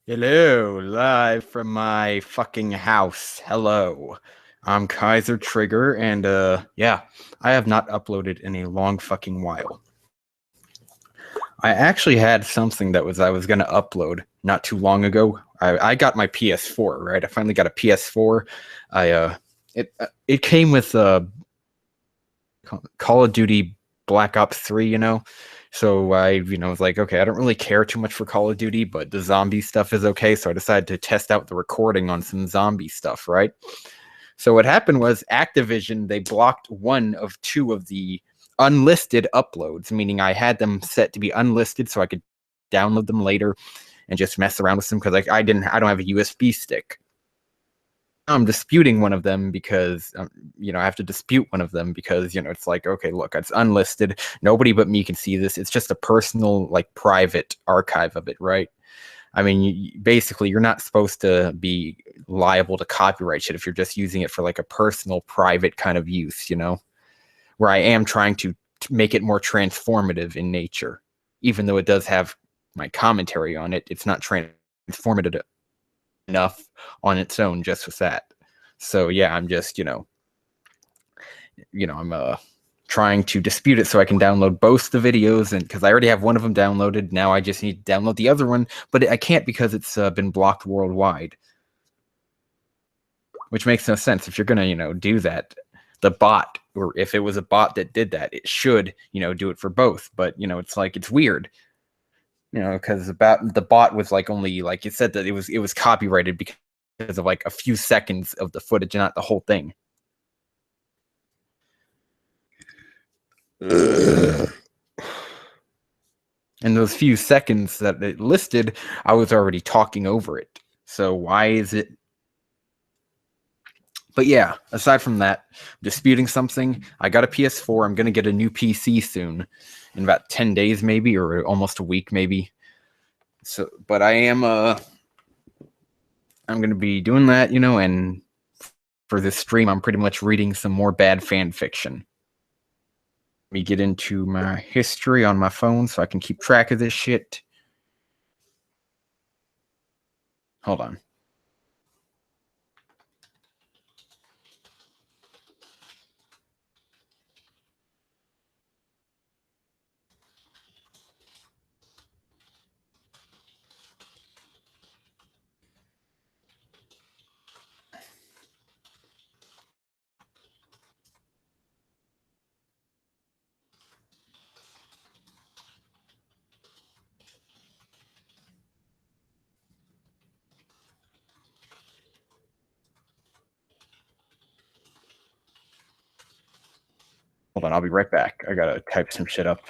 Hello, live from my fucking house. Hello. I'm Kaiser Trigger, and yeah, I have not uploaded in a long fucking while. I actually had something that I was gonna upload not too long ago. I got my PS4, right? I finally got a PS4. I it came with Call of Duty Black Ops 3, So I was like, okay, I don't really care too much for Call of Duty, but the zombie stuff is okay. So I decided to test out the recording on some zombie stuff, right? So what happened was Activision, they blocked one of two of the unlisted uploads, meaning I had them set to be unlisted so I could download them later and just mess around with them because I don't have a USB stick. I'm disputing one of them because I have to dispute one of them because it's like, okay, look, it's unlisted, nobody but me can see this, it's just a personal, like, private archive of it, right? I mean, basically you're not supposed to be liable to copyright shit if you're just using it for like a personal private kind of use, where I am trying to make it more transformative in nature, even though it does have my commentary on it. It's not transformative enough on its own just with that. So yeah, I'm just I'm trying to dispute it so I can download both the videos, and because I already have one of them downloaded, now I just need to download the other one, but I can't because it's been blocked worldwide, which makes no sense. If you're gonna do that, the bot, or if it was a bot that did that, it should do it for both. But it's like, it's weird, because about the bot was like, only like, it said that it was copyrighted because of like a few seconds of the footage, not the whole thing. Ugh. In those few seconds that it listed, I was already talking over it. So why is it? But yeah, aside from that, disputing something, I got a PS4. I'm going to get a new PC soon, in about 10 days maybe, or almost a week maybe. So, but I'm going to be doing that, and for this stream, I'm pretty much reading some more bad fan fiction. Let me get into my history on my phone so I can keep track of this shit. Hold on. Hold on, I'll be right back. I gotta type some shit up.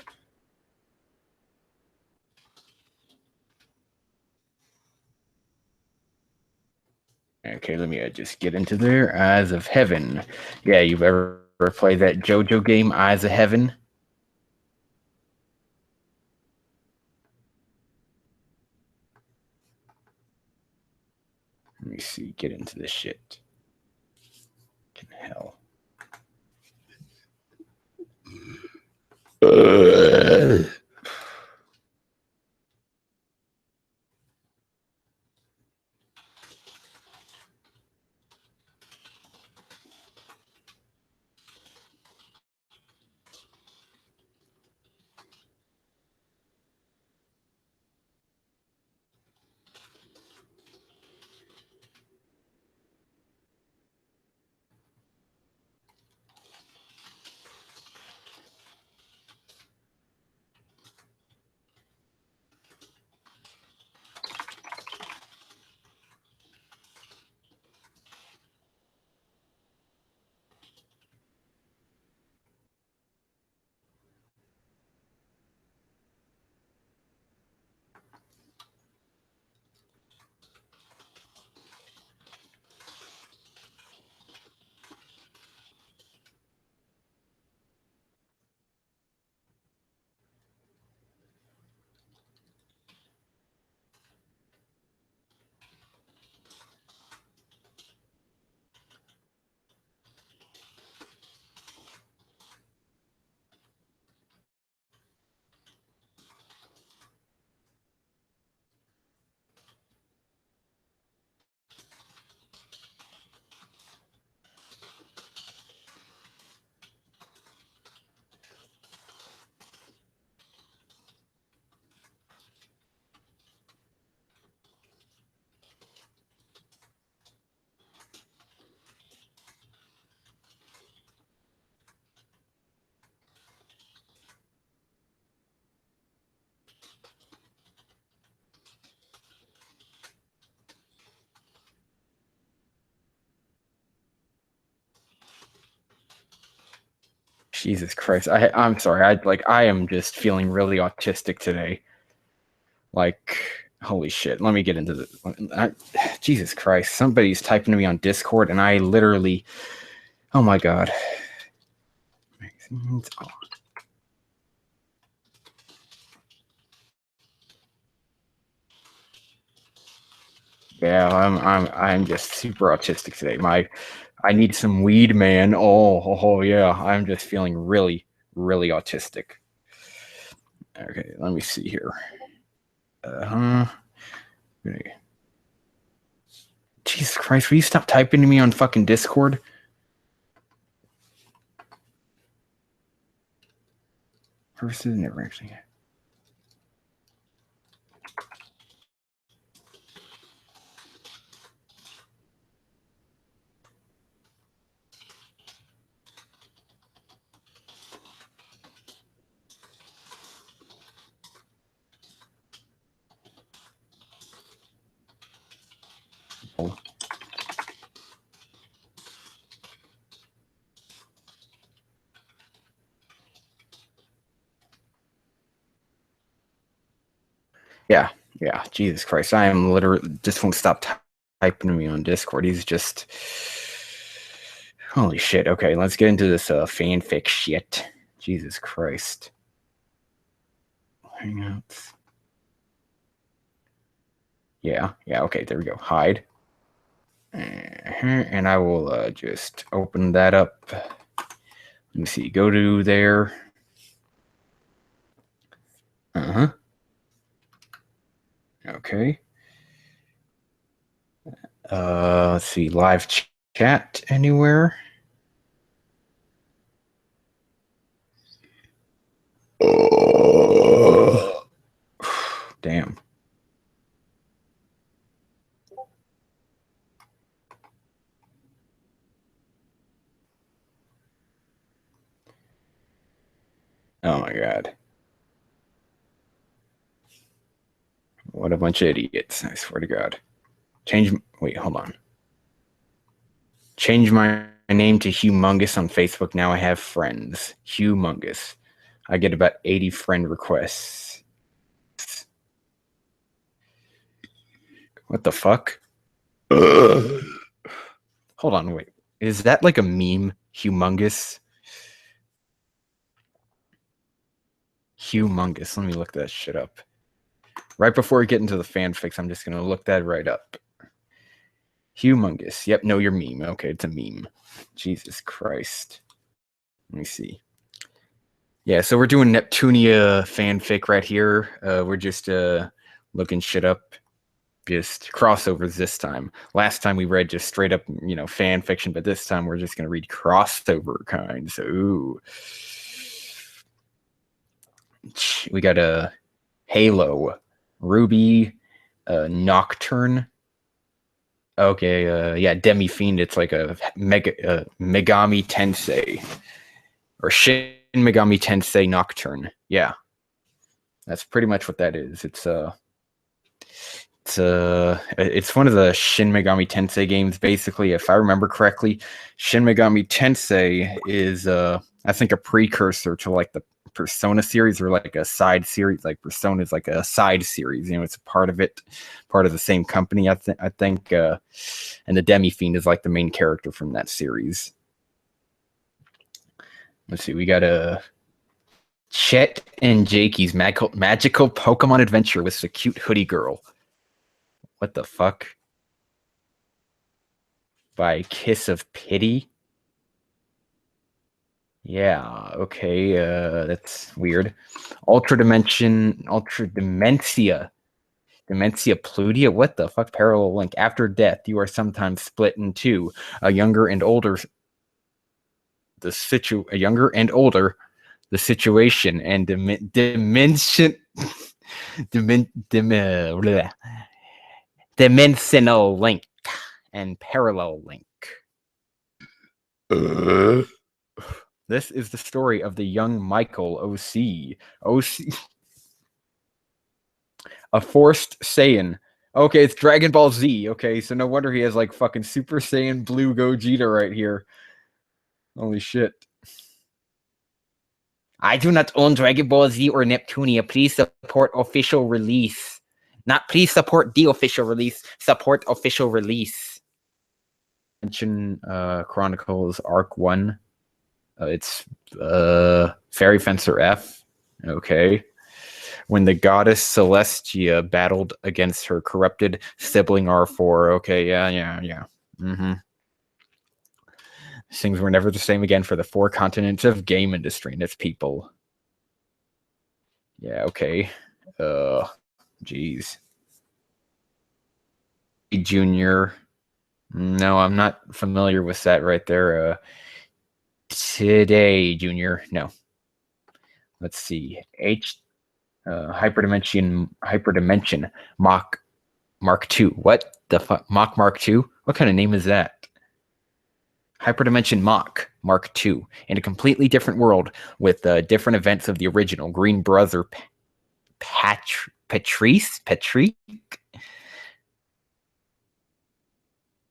Okay, let me just get into there. Eyes of Heaven. Yeah, you've ever played that JoJo game, Eyes of Heaven? Let me see. Get into this shit. Hell. Jesus Christ. I'm sorry. I am just feeling really autistic today. Like, holy shit. Let me get into the Jesus Christ. Somebody's typing to me on Discord and I literally, oh my god. Yeah, I'm just super autistic today. I need some weed, man. Oh yeah. I'm just feeling really, really autistic. Okay, let me see here. Okay. Jesus Christ, will you stop typing to me on fucking Discord? Person never actually. Oh. Yeah, Jesus Christ, I am literally just won't stop typing to me on Discord. He's just holy shit. Okay, let's get into this fanfic shit. Jesus Christ. Hangouts. Yeah, okay, there we go. Hide. And I will just open that up. Let me see. Go to there. Okay. Let's see. Live chat anywhere? Oh. Damn. Oh my god. What a bunch of idiots. I swear to God. Wait, hold on. Change my name to Humongous on Facebook. Now I have friends. Humongous. I get about 80 friend requests. What the fuck? Hold on, wait. Is that like a meme? Humongous? Humongous. Let me look that shit up. Right before we get into the fanfics, I'm just going to look that right up. Humongous. Yep, no, you're meme. Okay, it's a meme. Jesus Christ. Let me see. Yeah, so we're doing Neptunia fanfic right here. We're just looking shit up. Just crossovers this time. Last time we read just straight up, fan fiction, but this time we're just going to read crossover kinds. Ooh. We got a Halo, Ruby, Nocturne. Okay, yeah, Demi Fiend. It's like a Megami Tensei or Shin Megami Tensei Nocturne. Yeah, that's pretty much what that is. It's one of the Shin Megami Tensei games. Basically, if I remember correctly, Shin Megami Tensei is I think a precursor to like the Persona series or like a side series. Like Persona is like a side series. It's a part of it, part of the same company. I think, and the Demi Fiend is like the main character from that series. Let's see, we got a Chet and Jakey's magical Pokemon adventure with the cute hoodie girl. What the fuck? By Kiss of Pity. Yeah, okay, that's weird. Dementia Plutia. What the fuck? Parallel link. After death, you are sometimes split in two. A younger and older, the situation and dimensional link and parallel link. This is the story of the young Michael OC, a forced Saiyan. Okay, it's Dragon Ball Z. Okay, so no wonder he has like fucking Super Saiyan Blue Gogeta right here. Holy shit. I do not own Dragon Ball Z or Neptunia. Please support official release. Not please support the official release. Support official release. Mention Chronicles Arc 1. It's Fairy Fencer F. Okay. When the goddess Celestia battled against her corrupted sibling R4. Okay, yeah. Mm-hmm. Things were never the same again for the 4 continents of game industry and its people. Yeah, okay. Jeez. Junior. No, I'm not familiar with that right there. Today, Junior. No. Let's see. Hyperdimension Mach Mark II. What the fuck? Mach Mark II? What kind of name is that? Hyperdimension Mach Mark II. In a completely different world with different events of the original. Green brother Patrice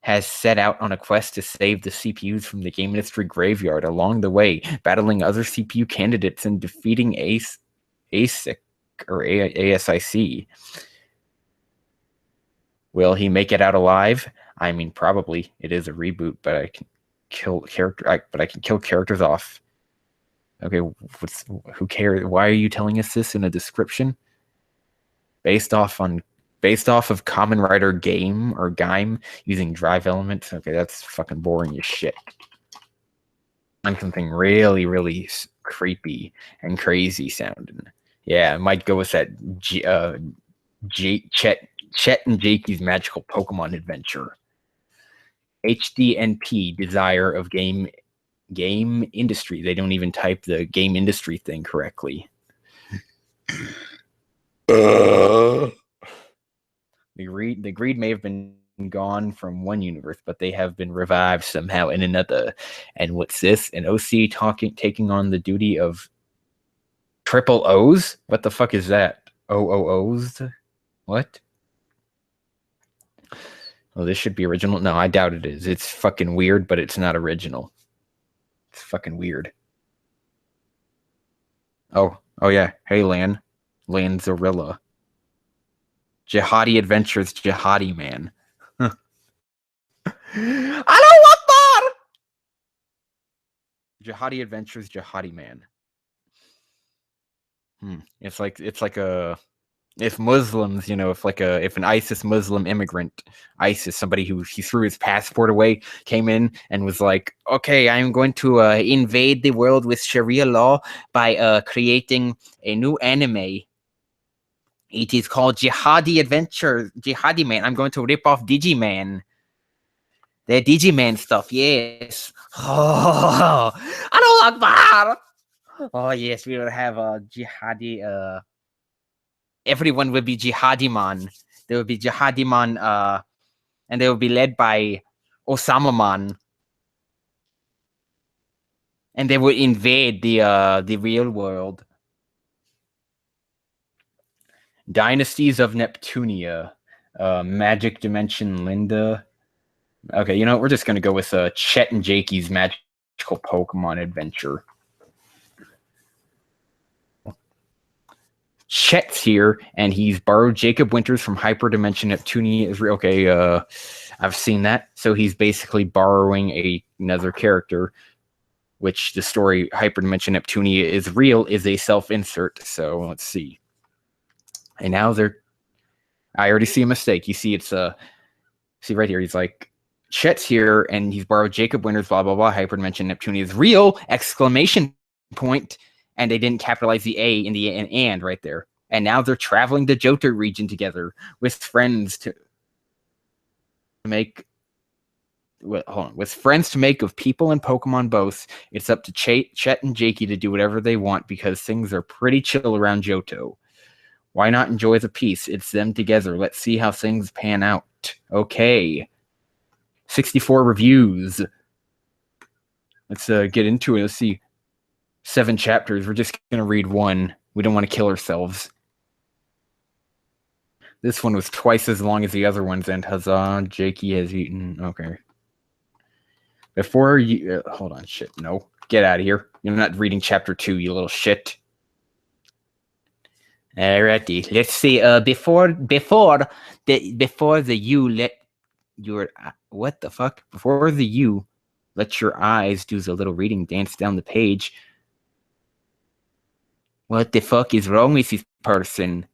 has set out on a quest to save the CPUs from the game industry graveyard. Along the way, battling other CPU candidates and defeating ASIC or ASIC. Will he make it out alive? I mean, probably. It is a reboot, but I can kill characters off. Okay, who cares? Why are you telling us this in a description? Based off of Common Writer Game or Gaim using drive elements. Okay, that's fucking boring as shit. On something really, really creepy and crazy sounding. Yeah, I might go with that Chet and Jakey's Magical Pokemon Adventure. HDNP, Desire of Game Industry. They don't even type the game industry thing correctly. The greed may have been gone from one universe, but they have been revived somehow in another. And what's this? An OC taking on the duty of triple O's? What the fuck is that? OOOs? What? Well, this should be original. No, I doubt it is. It's fucking weird, but it's not original. It's fucking weird. Oh yeah. Hey, Lan Zorilla. Jihadi Adventures, Jihadi Man. I don't want that! Jihadi Adventures, Jihadi Man. It's like if Muslims, if an ISIS Muslim immigrant, somebody who he threw his passport away, came in and was like, okay, I'm going to invade the world with Sharia law by creating a new anime. It is called Jihadi Adventure, Jihadi Man. I'm going to rip off Digiman. The Digiman stuff, yes. Oh, I don't like that. Oh, yes, we will have a Jihadi, everyone will be Jihadi-man. There will be Jihadi-man, and they will be led by Osama-man. And they will invade the real world. Dynasties of Neptunia. Magic Dimension Linda. Okay, you know what? We're just going to go with Chet and Jakey's Magical Pokemon Adventure. Chet's here, and he's borrowed Jacob Winters from Hyperdimension Neptunia. Okay, I've seen that. So he's basically borrowing another character, which the story Hyperdimension Neptunia is real is a self-insert. So let's see. And now I already see a mistake. You see, see right here. He's like, Chet's here, and he's borrowed Jacob Winters, blah, blah, blah. Hyperdimension Neptunia is real! ! And they didn't capitalize the A in the and right there. And now they're traveling the Johto region together with friends to make. With friends to make of people and Pokemon both. It's up to Chet and Jakey to do whatever they want because things are pretty chill around Johto. Why not enjoy the peace? It's them together. Let's see how things pan out. Okay. 64 reviews. Let's get into it. Let's see. 7 chapters. We're just going to read 1. We don't want to kill ourselves. This one was twice as long as the other ones, and huzzah, Jakey has eaten. Okay. Before you hold on, shit. No, get out of here. You're not reading chapter 2, you little shit. Alrighty, let's see. Before the you let your what the fuck? Before the you let your eyes do the little reading dance down the page. What the fuck is wrong with this person?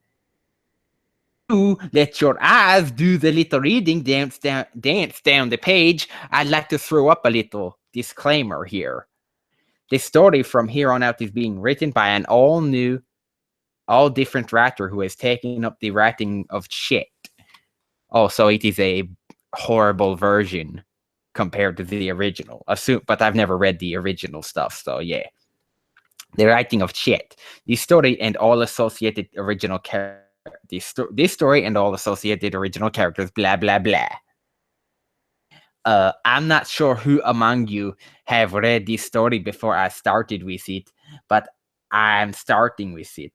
You let your eyes do the little reading dance down the page. I'd like to throw up a little disclaimer here. This story from here on out is being written by an all different writer who has taken up the writing of shit. Oh, so it is a horrible version compared to the original. But I've never read the original stuff, so yeah. The writing of shit. This story and all associated original this story and all associated original characters, blah, blah, blah. I'm not sure who among you have read this story before I started with it, but I'm starting with it.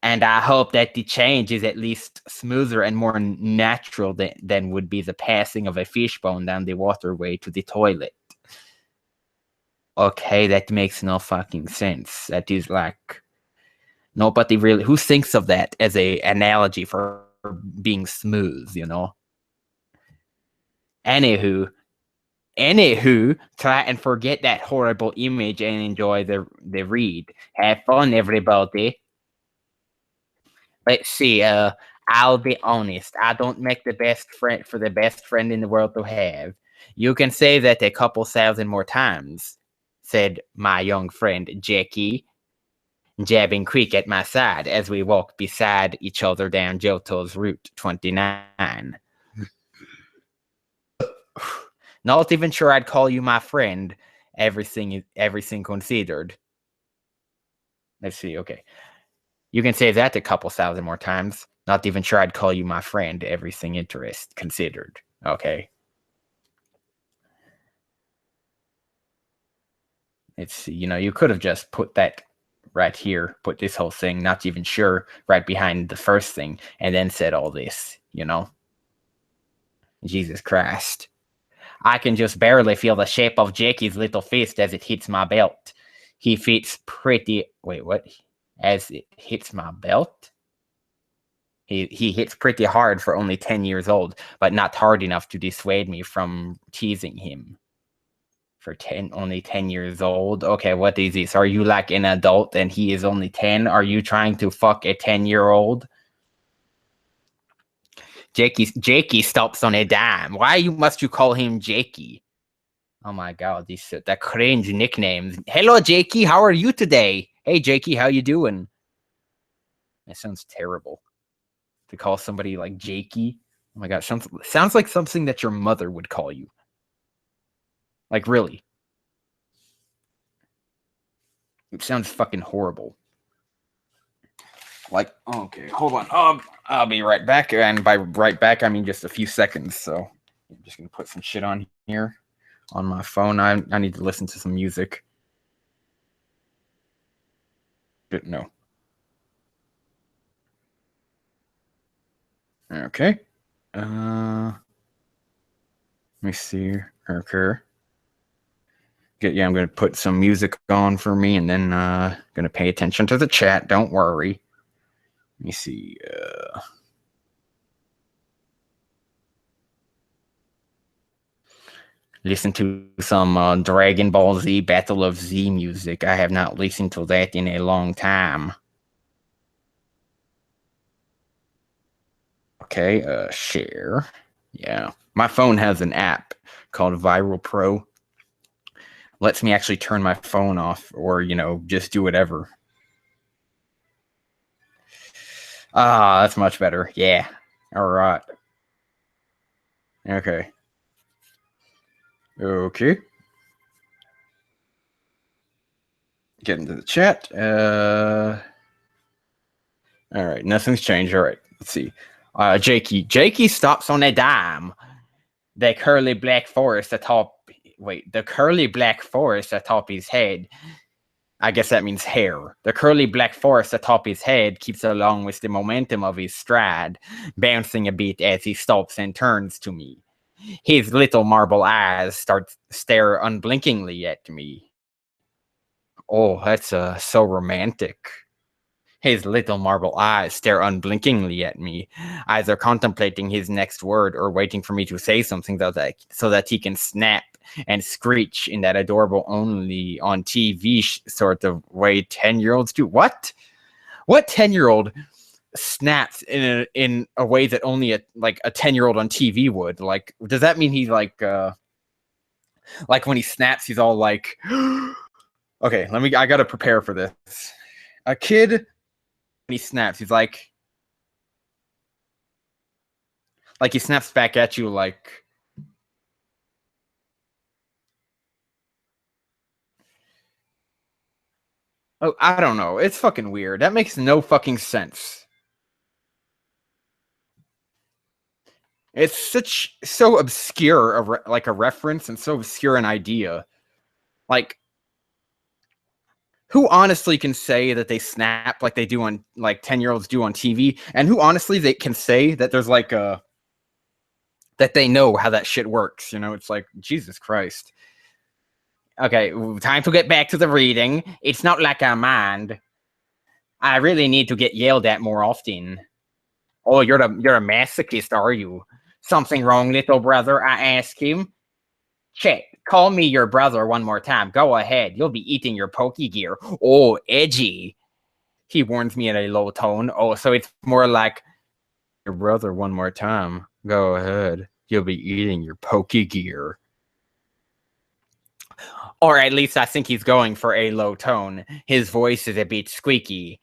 And I hope that the change is at least smoother and more natural than would be the passing of a fishbone down the waterway to the toilet. Okay, that makes no fucking sense. That is like nobody really who thinks of that as a analogy for being smooth, you know. Anywho, try and forget that horrible image and enjoy the read. Have fun, everybody. Let's see. I'll be honest. I don't make the best friend in the world to have. You can say that a couple thousand more times, said my young friend Jackie, jabbing quick at my side as we walked beside each other down Johto's Route 29. Not even sure I'd call you my friend, everything considered. Let's see, okay. You can say that a couple thousand more times. Not even sure I'd call you my friend, everything considered. Okay. Let's see, you could have just put that right here, put this whole thing, not even sure, right behind the first thing, and then said all this, Jesus Christ. I can just barely feel the shape of Jackie's little fist as it hits my belt. He fits pretty... Wait, what? As it hits my belt? He hits pretty hard for only 10 years old, but not hard enough to dissuade me from teasing him. For only 10 years old? Okay, what is this? Are you like an adult and he is only 10? Are you trying to fuck a 10-year-old? Jakey stops on a dime. Why must you call him Jakey? Oh my god, that cringe nicknames. Hello, Jakey. How are you today? Hey, Jakey, how you doing? That sounds terrible. To call somebody like Jakey. Oh my god, sounds like something that your mother would call you. Like, really. It sounds fucking horrible. Like, okay, hold on. I'll be right back. And by right back, I mean just a few seconds. So I'm just going to put some shit on here on my phone. I need to listen to some music. No. Okay. Let me see. Okay. Yeah, I'm going to put some music on for me and then going to pay attention to the chat. Don't worry. Let me see. Listen to some Dragon Ball Z Battle of Z music. I have not listened to that in a long time. Okay, share. Yeah. My phone has an app called Viral Pro. Lets me actually turn my phone off or, just do whatever. Ah, that's much better. Yeah. All right. Okay. Okay. Get into the chat. All right. Nothing's changed. All right. Let's see. Jakey stops on a dime. The curly black forest atop his head. I guess that means hair. The curly black forest atop his head keeps along with the momentum of his stride, bouncing a bit as he stops and turns to me. His little marble eyes stare unblinkingly at me. Oh, that's so romantic. His little marble eyes stare unblinkingly at me, either contemplating his next word or waiting for me to say something so that he can snap and screech in that adorable only on TV sort of way 10-year-olds do. What? What 10-year-old snaps in a way that only a 10-year-old on TV would? Like, does that mean he like when he snaps, he's all like, okay, I gotta prepare for this. A kid, when he snaps, he's like he snaps back at you like, oh, I don't know. It's fucking weird. That makes no fucking sense. It's so obscure a reference and so obscure an idea. Like, who honestly can say that they snap like they do on 10-year-olds do on TV, and who honestly they can say that there's like a that they know how that shit works, you know? It's like, Jesus Christ. Okay, time to get back to the reading. It's not like I mind. I really need to get yelled at more often. Oh, you're a masochist, are you? Something wrong, little brother? I ask him. Check. Call me your brother one more time. Go ahead. You'll be eating your pokey gear. Oh, edgy. He warns me in a low tone. Oh, so it's more like, your brother one more time. Go ahead. You'll be eating your pokey gear. Or at least I think he's going for a low tone. His voice is a bit squeaky.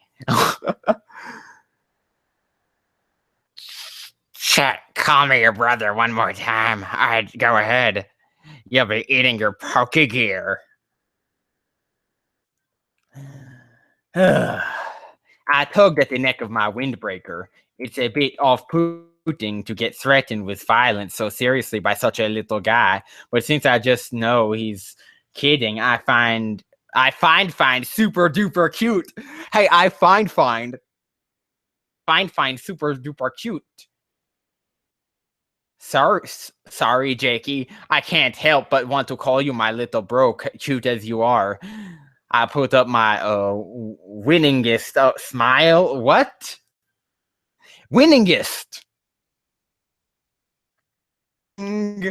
Chet, call me your brother one more time. I'd go ahead. You'll be eating your pokey gear. I tugged at the neck of my windbreaker. It's a bit off-putting to get threatened with violence so seriously by such a little guy, but since I just know he's kidding, I find super duper cute. Hey, I find super duper cute. Sorry, Jakey. I can't help but want to call you my little bro, cute as you are. I put up my winningest smile. What? Winningest. I'm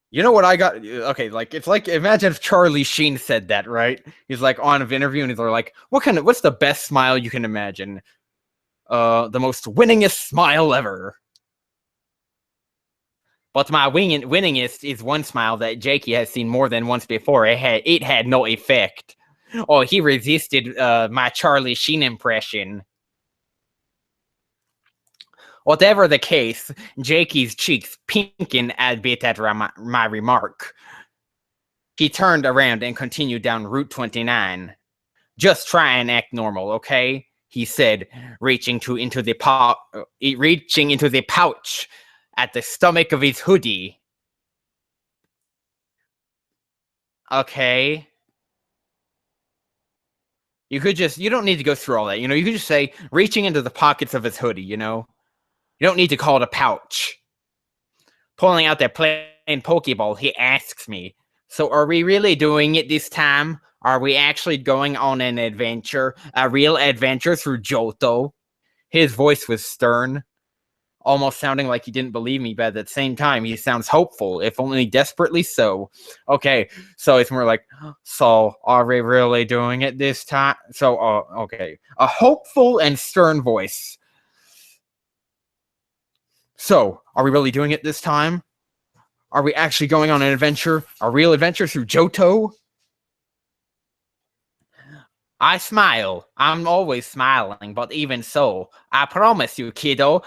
you know what I got? Okay, like, it's like, imagine if Charlie Sheen said that, right? He's like on an interview and he's like, what's the best smile you can imagine? The most winningest smile ever. But my winningest is one smile that Jakey has seen more than once before. It had no effect. Oh, he resisted my Charlie Sheen impression. Whatever the case, Jakey's cheeks pinkened a bit at my remark. He turned around and continued down Route 29. Just try and act normal, okay? He said, reaching into the pouch at the stomach of his hoodie. Okay. You don't need to go through all that, you know? You could just say, reaching into the pockets of his hoodie, you know? You don't need to call it a pouch. Pulling out that plain Pokeball, he asks me, so are we really doing it this time? Are we actually going on an adventure? A real adventure through Johto? His voice was stern, almost sounding like he didn't believe me, but at the same time, he sounds hopeful, if only desperately so. Okay, so it's more like, so are we really doing it this time? So, okay. A hopeful and stern voice. So, are we really doing it this time? Are we actually going on an adventure? A real adventure through Johto? I smile. I'm always smiling, but even so, I promise you, kiddo,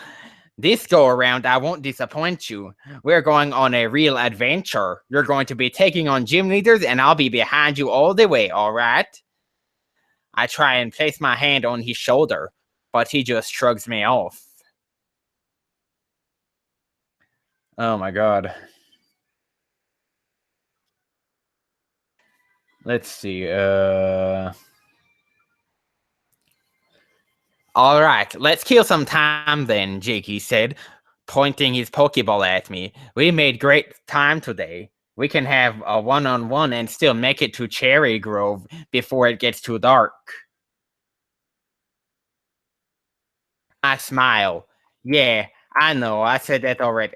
this go around, I won't disappoint you. We're going on a real adventure. You're going to be taking on gym leaders, and I'll be behind you all the way, all right? I try and place my hand on his shoulder, but he just shrugs me off. Oh my god. Let's see. All right, let's kill some time then, Jakey said, pointing his Pokeball at me. We made great time today. We can have a one-on-one and still make it to Cherry Grove before it gets too dark. I smile. Yeah, I know. I said that already.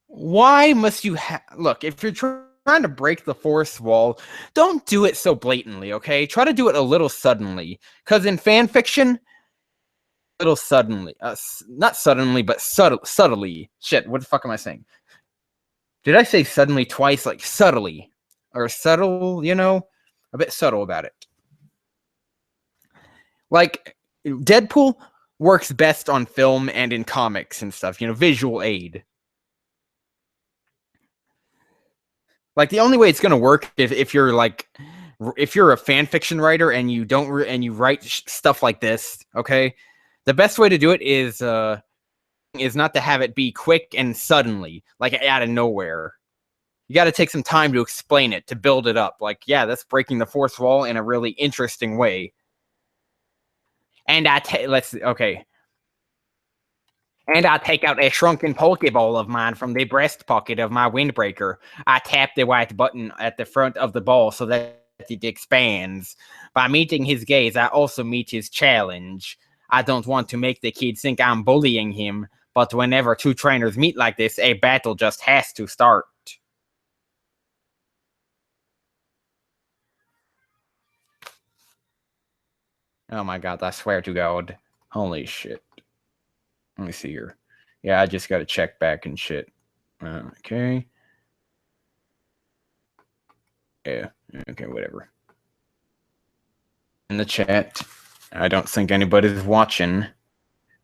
Why must you look, if you're trying to break the fourth wall, don't do it so blatantly, okay? Try to do it a little suddenly. Because in fanfiction, little suddenly. Not suddenly, but subtly. Shit, what the fuck am I saying? Did I say suddenly twice? Like subtly. Or subtle, you know? A bit subtle about it. Like, Deadpool works best on film and in comics and stuff, you know, visual aid. Like, the only way it's gonna work if you're like, if you're a fan fiction writer and you don't and you write stuff like this, okay? The best way to do it is not to have it be quick and suddenly, like out of nowhere. You got to take some time to explain it, to build it up. Like, yeah, that's breaking the fourth wall in a really interesting way. And okay. And I take out a shrunken Pokeball of mine from the breast pocket of my windbreaker. I tap the white button at the front of the ball so that it expands. By meeting his gaze, I also meet his challenge. I don't want to make the kid think I'm bullying him, but whenever two trainers meet like this, a battle just has to start. Oh my god, I swear to God. Holy shit. Let me see here. Yeah, I just gotta check back and shit. Okay. Yeah, okay, whatever. In the chat, I don't think anybody's watching.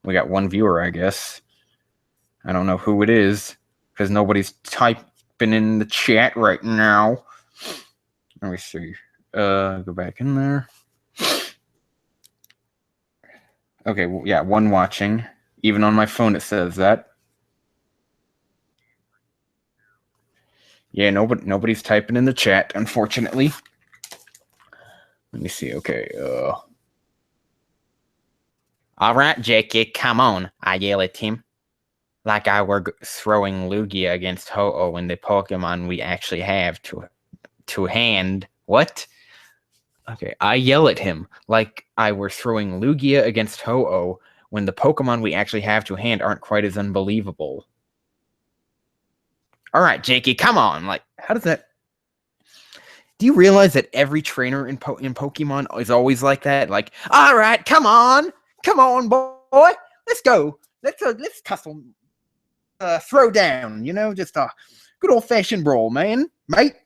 We got one viewer, I guess. I don't know who it is, because nobody's typing in the chat right now. Let me see. Go back in there. Okay, well, yeah, one watching. Even on my phone it says that. Yeah, nobody's typing in the chat, unfortunately. Let me see, okay, Alright, Jakey, come on, I yell at him. Like I were throwing Lugia against Ho-Oh in the Pokemon we actually have to hand. What? Okay, I yell at him like I were throwing Lugia against Ho-Oh when the Pokemon we actually have to hand aren't quite as unbelievable. Alright, Jakey, come on. Like, how does that... Do you realize that every trainer in Pokemon is always like that? Like, alright, come on, boy. Let's go. Let's tussle. Throw down, you know, just a good old-fashioned brawl, man. Mate,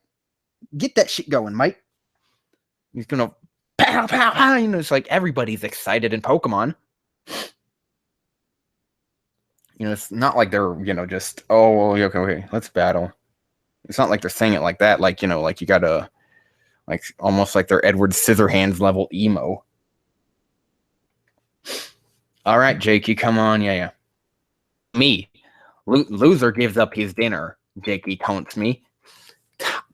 get that shit going, mate. He's gonna pow, pow, pow. You know, it's like everybody's excited in Pokemon. You know, it's not like they're, you know, just, oh, okay, let's battle. It's not like they're saying it like that. Like, you know, like you gotta, like, almost like they're Edward Scissorhands level emo. All right, Jakey, come on, yeah. Me. Loser gives up his dinner, Jakey taunts me,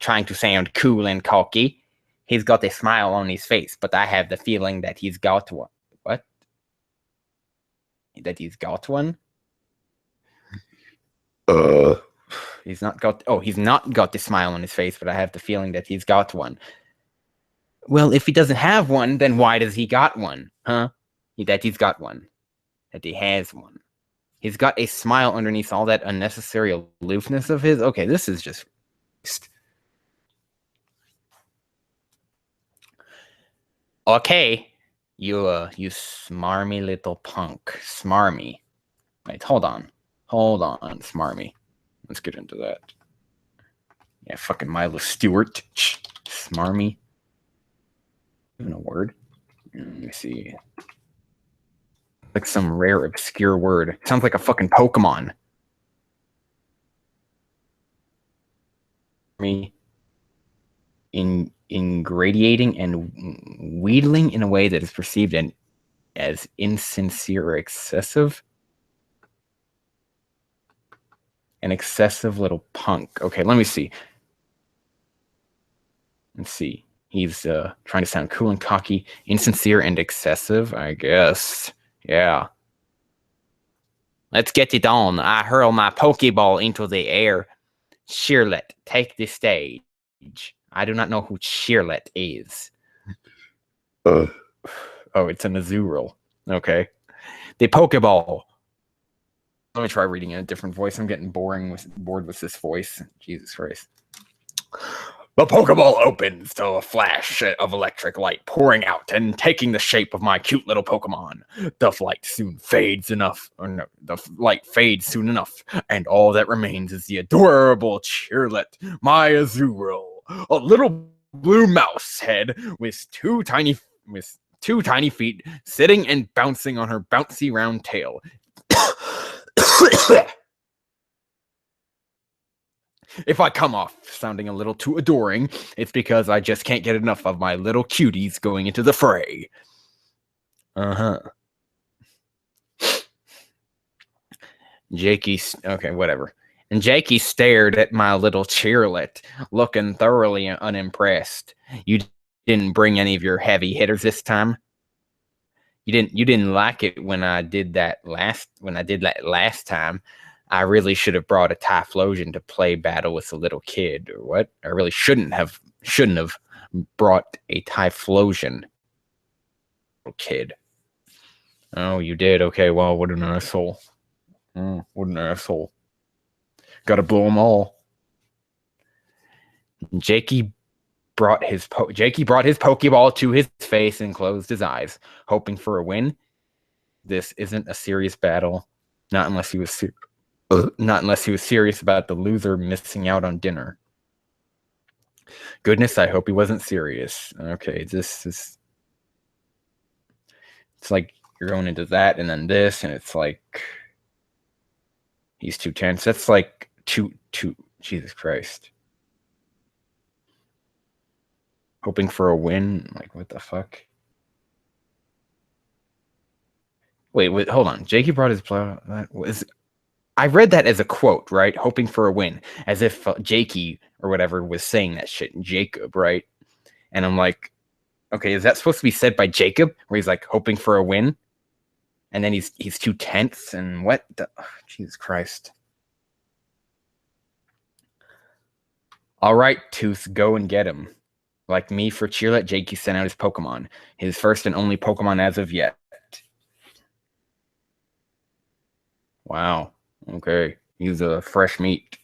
trying to sound cool and cocky. He's got a smile on his face, but I have the feeling that he's got one. What? That he's got one? He's not got... Oh, he's not got the smile on his face, but I have the feeling that he's got one. Well, if he doesn't have one, then why does he got one? Huh? That he's got one. That he has one. He's got a smile underneath all that unnecessary aloofness of his. Okay, this is just... Okay, you smarmy little punk. Smarmy. Wait, hold on, smarmy. Let's get into that. Yeah, fucking Milo Stewart. Smarmy. Even a word? Let me see. Like some rare, obscure word. Sounds like a fucking Pokemon. Me. Ingradiating and wheedling in a way that is perceived as insincere or excessive. An excessive little punk. Okay, let me see. Let's see. He's trying to sound cool and cocky, insincere and excessive, I guess. Yeah. Let's get it on. I hurl my Pokeball into the air. Sheerlet, take the stage. I do not know who Sheerlet is. Oh, it's an Azurill. Okay. The Pokeball. Let me try reading in a different voice. I'm getting bored with this voice. Jesus Christ. The Pokeball opens to a flash of electric light pouring out and taking the shape of my cute little Pokemon. The light soon fades enough, the light fades soon enough, and all that remains is the adorable Cheerlet, my Azurill, a little blue mouse head with two tiny feet sitting and bouncing on her bouncy round tail. If I come off sounding a little too adoring, it's because I just can't get enough of my little cuties going into the fray. Jakey, okay, whatever. And Jakey stared at my little Cheerlet, looking thoroughly unimpressed. You didn't bring any of your heavy hitters this time? You didn't like it when I did that last time. I really should have brought a Typhlosion to play battle with a little kid, or what? I really shouldn't have brought a Typhlosion. Little kid. Oh, you did? Okay, well, what an asshole. What an asshole. Gotta blow them all. Jakey brought his Pokeball to his face and closed his eyes, hoping for a win. This isn't a serious battle, not unless he was serious about the loser missing out on dinner. Goodness, I hope he wasn't serious. Okay, this is... It's like you're going into that and then this, and it's like... He's too tense. That's like two... Jesus Christ. Hoping for a win? Like, what the fuck? Wait, hold on. Jakey brought his... I read that as a quote, right? Hoping for a win. As if Jakey or whatever was saying that shit. Jacob, right? And I'm like, okay, is that supposed to be said by Jacob? Where he's like, hoping for a win? And then he's too tense and what? Jesus Christ. All right, Tooth, go and get him. Like me for Cheerlet, Jakey sent out his Pokemon. His first and only Pokemon as of yet. Wow. Okay. He's a fresh meat.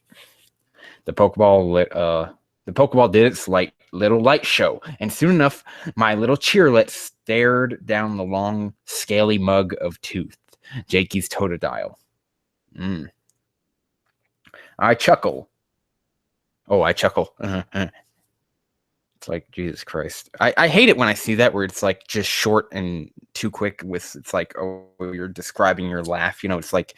The Pokeball did its little light show, and soon enough, my little Cheerlet stared down the long, scaly mug of Tooth, Jakey's Totodile. I chuckle. Oh, I chuckle. It's like, Jesus Christ. I hate it when I see that where it's like just short and too quick with, it's like, oh, you're describing your laugh. You know, it's like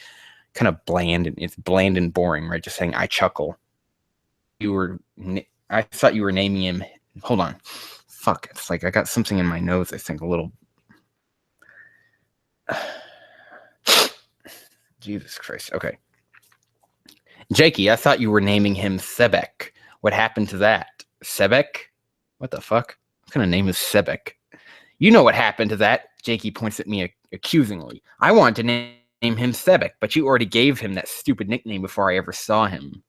kind of bland, and it's bland and boring, right? Just saying, I chuckle. I thought you were naming him. Hold on. Fuck. It's like I got something in my nose, I think, a little. Jesus Christ. Okay. Jakey, I thought you were naming him Sebek. What happened to that? Sebek? What the fuck? What kind of name is Sebek? You know what happened to that. Jakey points at me accusingly. I wanted to name him Sebek, but you already gave him that stupid nickname before I ever saw him.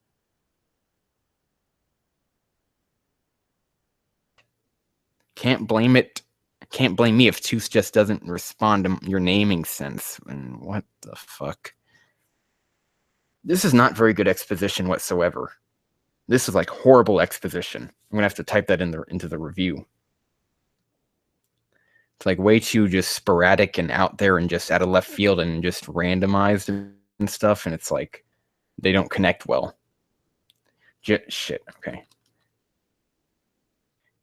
Can't blame me if Tooth just doesn't respond to your naming sense. And what the fuck? This is not very good exposition whatsoever. This is like horrible exposition. I'm gonna have to type that into the review. It's like way too just sporadic and out there and just out of left field and just randomized and stuff. And it's like they don't connect well. Shit. Okay.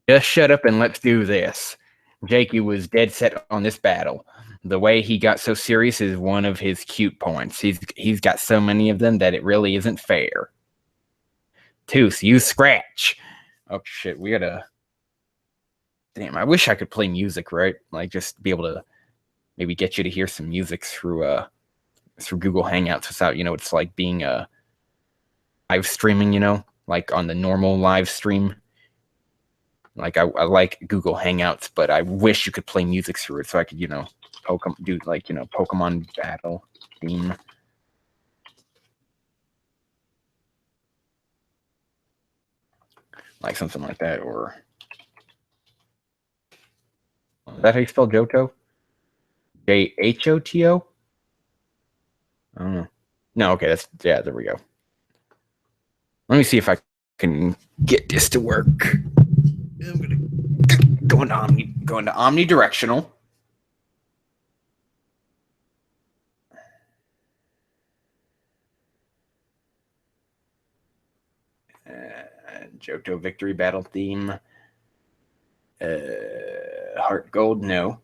Just shut up and let's do this. Jakey was dead set on this battle. The way he got so serious is one of his cute points. He's got so many of them that it really isn't fair. Tooth, you scratch. Oh shit, we gotta... Damn, I wish I could play music, right? Like just be able to maybe get you to hear some music through Google Hangouts without, you know, it's like being live streaming, you know, like on the normal live stream. Like I like Google Hangouts, but I wish you could play music through it so I could, you know, do like, you know, Pokemon battle theme. Like something like that, or... Is that how you spell Johto? J-H-O-T-O? I don't know. No, okay, that's... Yeah, there we go. Let me see if I can get this to work. I'm gonna go into omnidirectional. Johto victory battle theme. Heart gold, no.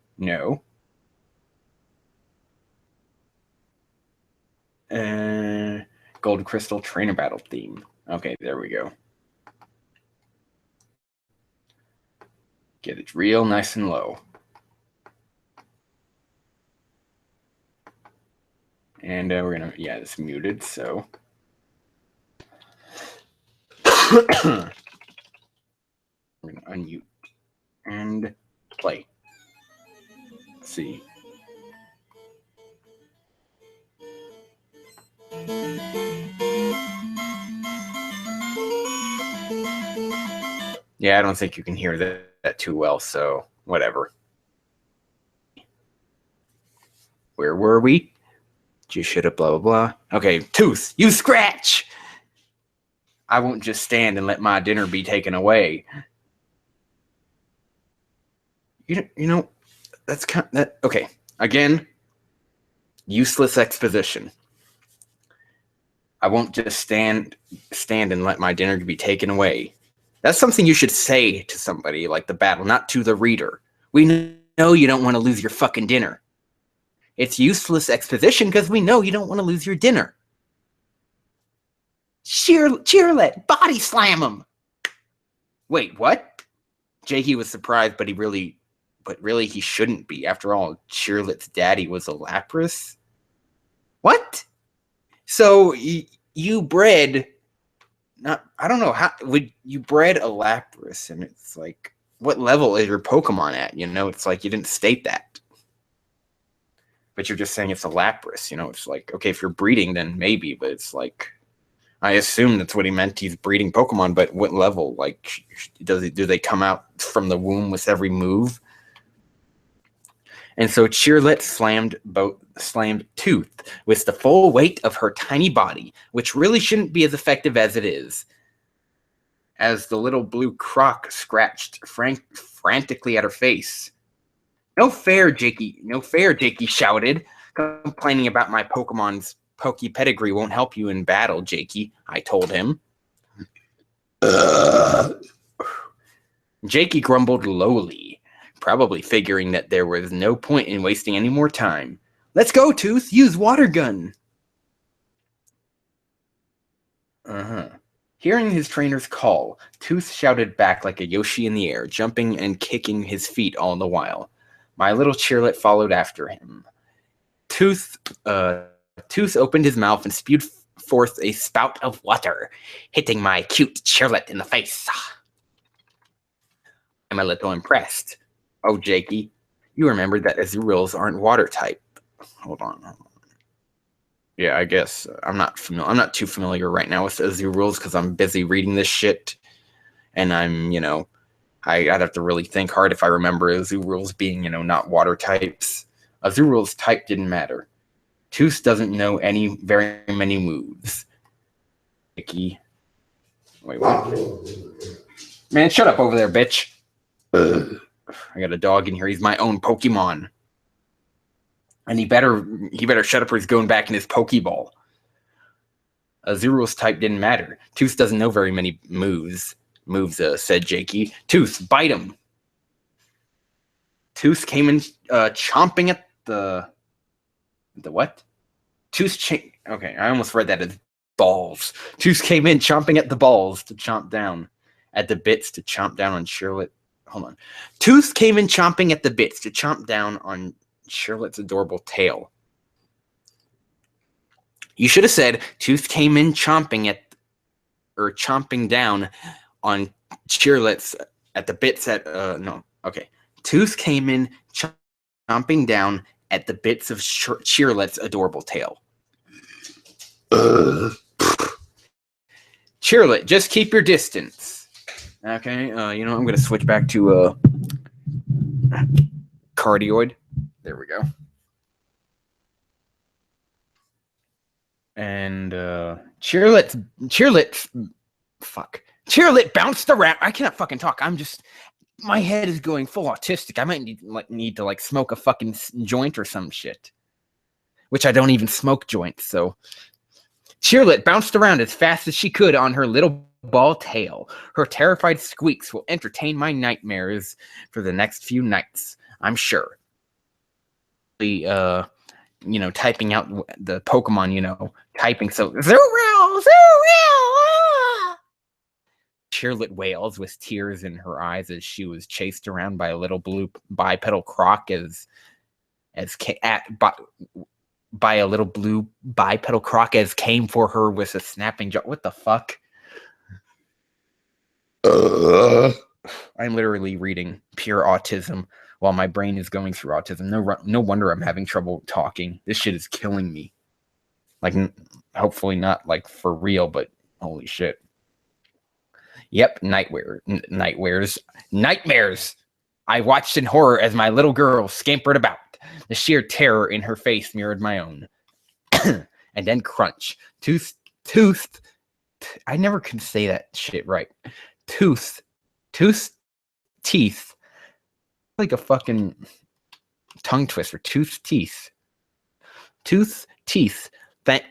Gold crystal trainer battle theme. Okay, there we go. Get it real nice and low. And we're gonna, yeah, it's muted, so. We're gonna unmute and play. Let's see. Yeah, I don't think you can hear that too well, so whatever. Where were we? You should have blah, blah, blah. Okay, Tooth, you scratch! I won't just stand and let my dinner be taken away. You know, that's kind of, that. Okay, again, useless exposition. I won't just stand and let my dinner be taken away. That's something you should say to somebody like the battle, not to the reader. We know you don't want to lose your fucking dinner. It's useless exposition because we know you don't want to lose your dinner. Cheerlet, body slam him. Wait, what? Jakey was surprised, but really he shouldn't be. After all, Cheerlet's daddy was a Lapras. What? So you bred, I don't know, how would you bred a Lapras, and it's like, what level is your Pokemon at? You know, it's like you didn't state that. But you're just saying it's a Lapras, you know, it's like, okay, if you're breeding, then maybe, but it's like, I assume that's what he meant. He's breeding Pokemon, but what level? Like, do they come out from the womb with every move? And so Cheerlet slammed Tooth with the full weight of her tiny body, which really shouldn't be as effective as it is. As the little blue croc scratched frantically at her face. No fair, Jakey, shouted, complaining about my Pokemon's Poke pedigree won't help you in battle, Jakey, I told him. Jakey grumbled lowly, probably figuring that there was no point in wasting any more time. Let's go, Tooth, use water gun. Hearing his trainer's call, Tooth shouted back like a Yoshi in the air, jumping and kicking his feet all the while. My little Cheerlet followed after him. Tooth opened his mouth and spewed forth a spout of water, hitting my cute Cheerlet in the face. I'm a little impressed. Oh, Jakey, you remembered that Azuril's aren't water type. Hold on. Yeah, I guess I'm not too familiar right now with Azuril's because I'm busy reading this shit, and I'm, you know, I'd have to really think hard if I remember Azuril's being, you know, not water types. Azuril's type didn't matter. Tooth doesn't know very many moves. Jakey. Wait, what? Man, shut up over there, bitch. I got a dog in here. He's my own Pokemon. And he better shut up or he's going back in his Pokeball. Azuril's type didn't matter. Tooth doesn't know very many moves, said Jakey. Tooth, bite him. Tooth came in chomping at the what? Okay, I almost read that as balls. Tooth came in chomping at the balls to chomp down. At the bits to chomp down on Cheerlet. Hold on. Tooth came in chomping at the bits to chomp down on Cheerlet's adorable tail. You should have said Tooth came in chomping down on Cheerlet's at the bits at no. Okay. Tooth came in chomping down at the bits of Cheerlet's adorable tail. Cheerlet, just keep your distance. Okay, I'm gonna switch back to cardioid. There we go. And Cheerlit bounced around. I cannot fucking talk. My head is going full autistic. I might need to smoke a fucking joint or some shit, which I don't even smoke joints. So Cheerlit bounced around as fast as she could on her little ball tail. Her terrified squeaks will entertain my nightmares for the next few nights, I'm sure. Typing out the Pokemon, typing so Zuriel, Cheerlet wails with tears in her eyes as she was chased around by a little blue bipedal croc by a little blue bipedal croc as came for her with a snapping jaw. What the fuck? I'm literally reading Pure Autism while my brain is going through autism. No wonder I'm having trouble talking. This shit is killing me. Hopefully not for real, but holy shit. Yep, nightmares. I watched in horror as my little girl scampered about. The sheer terror in her face mirrored my own. And then crunch. Tooth. I never can say that shit right. Teeth. Like a fucking tongue twister. Tooth teeth.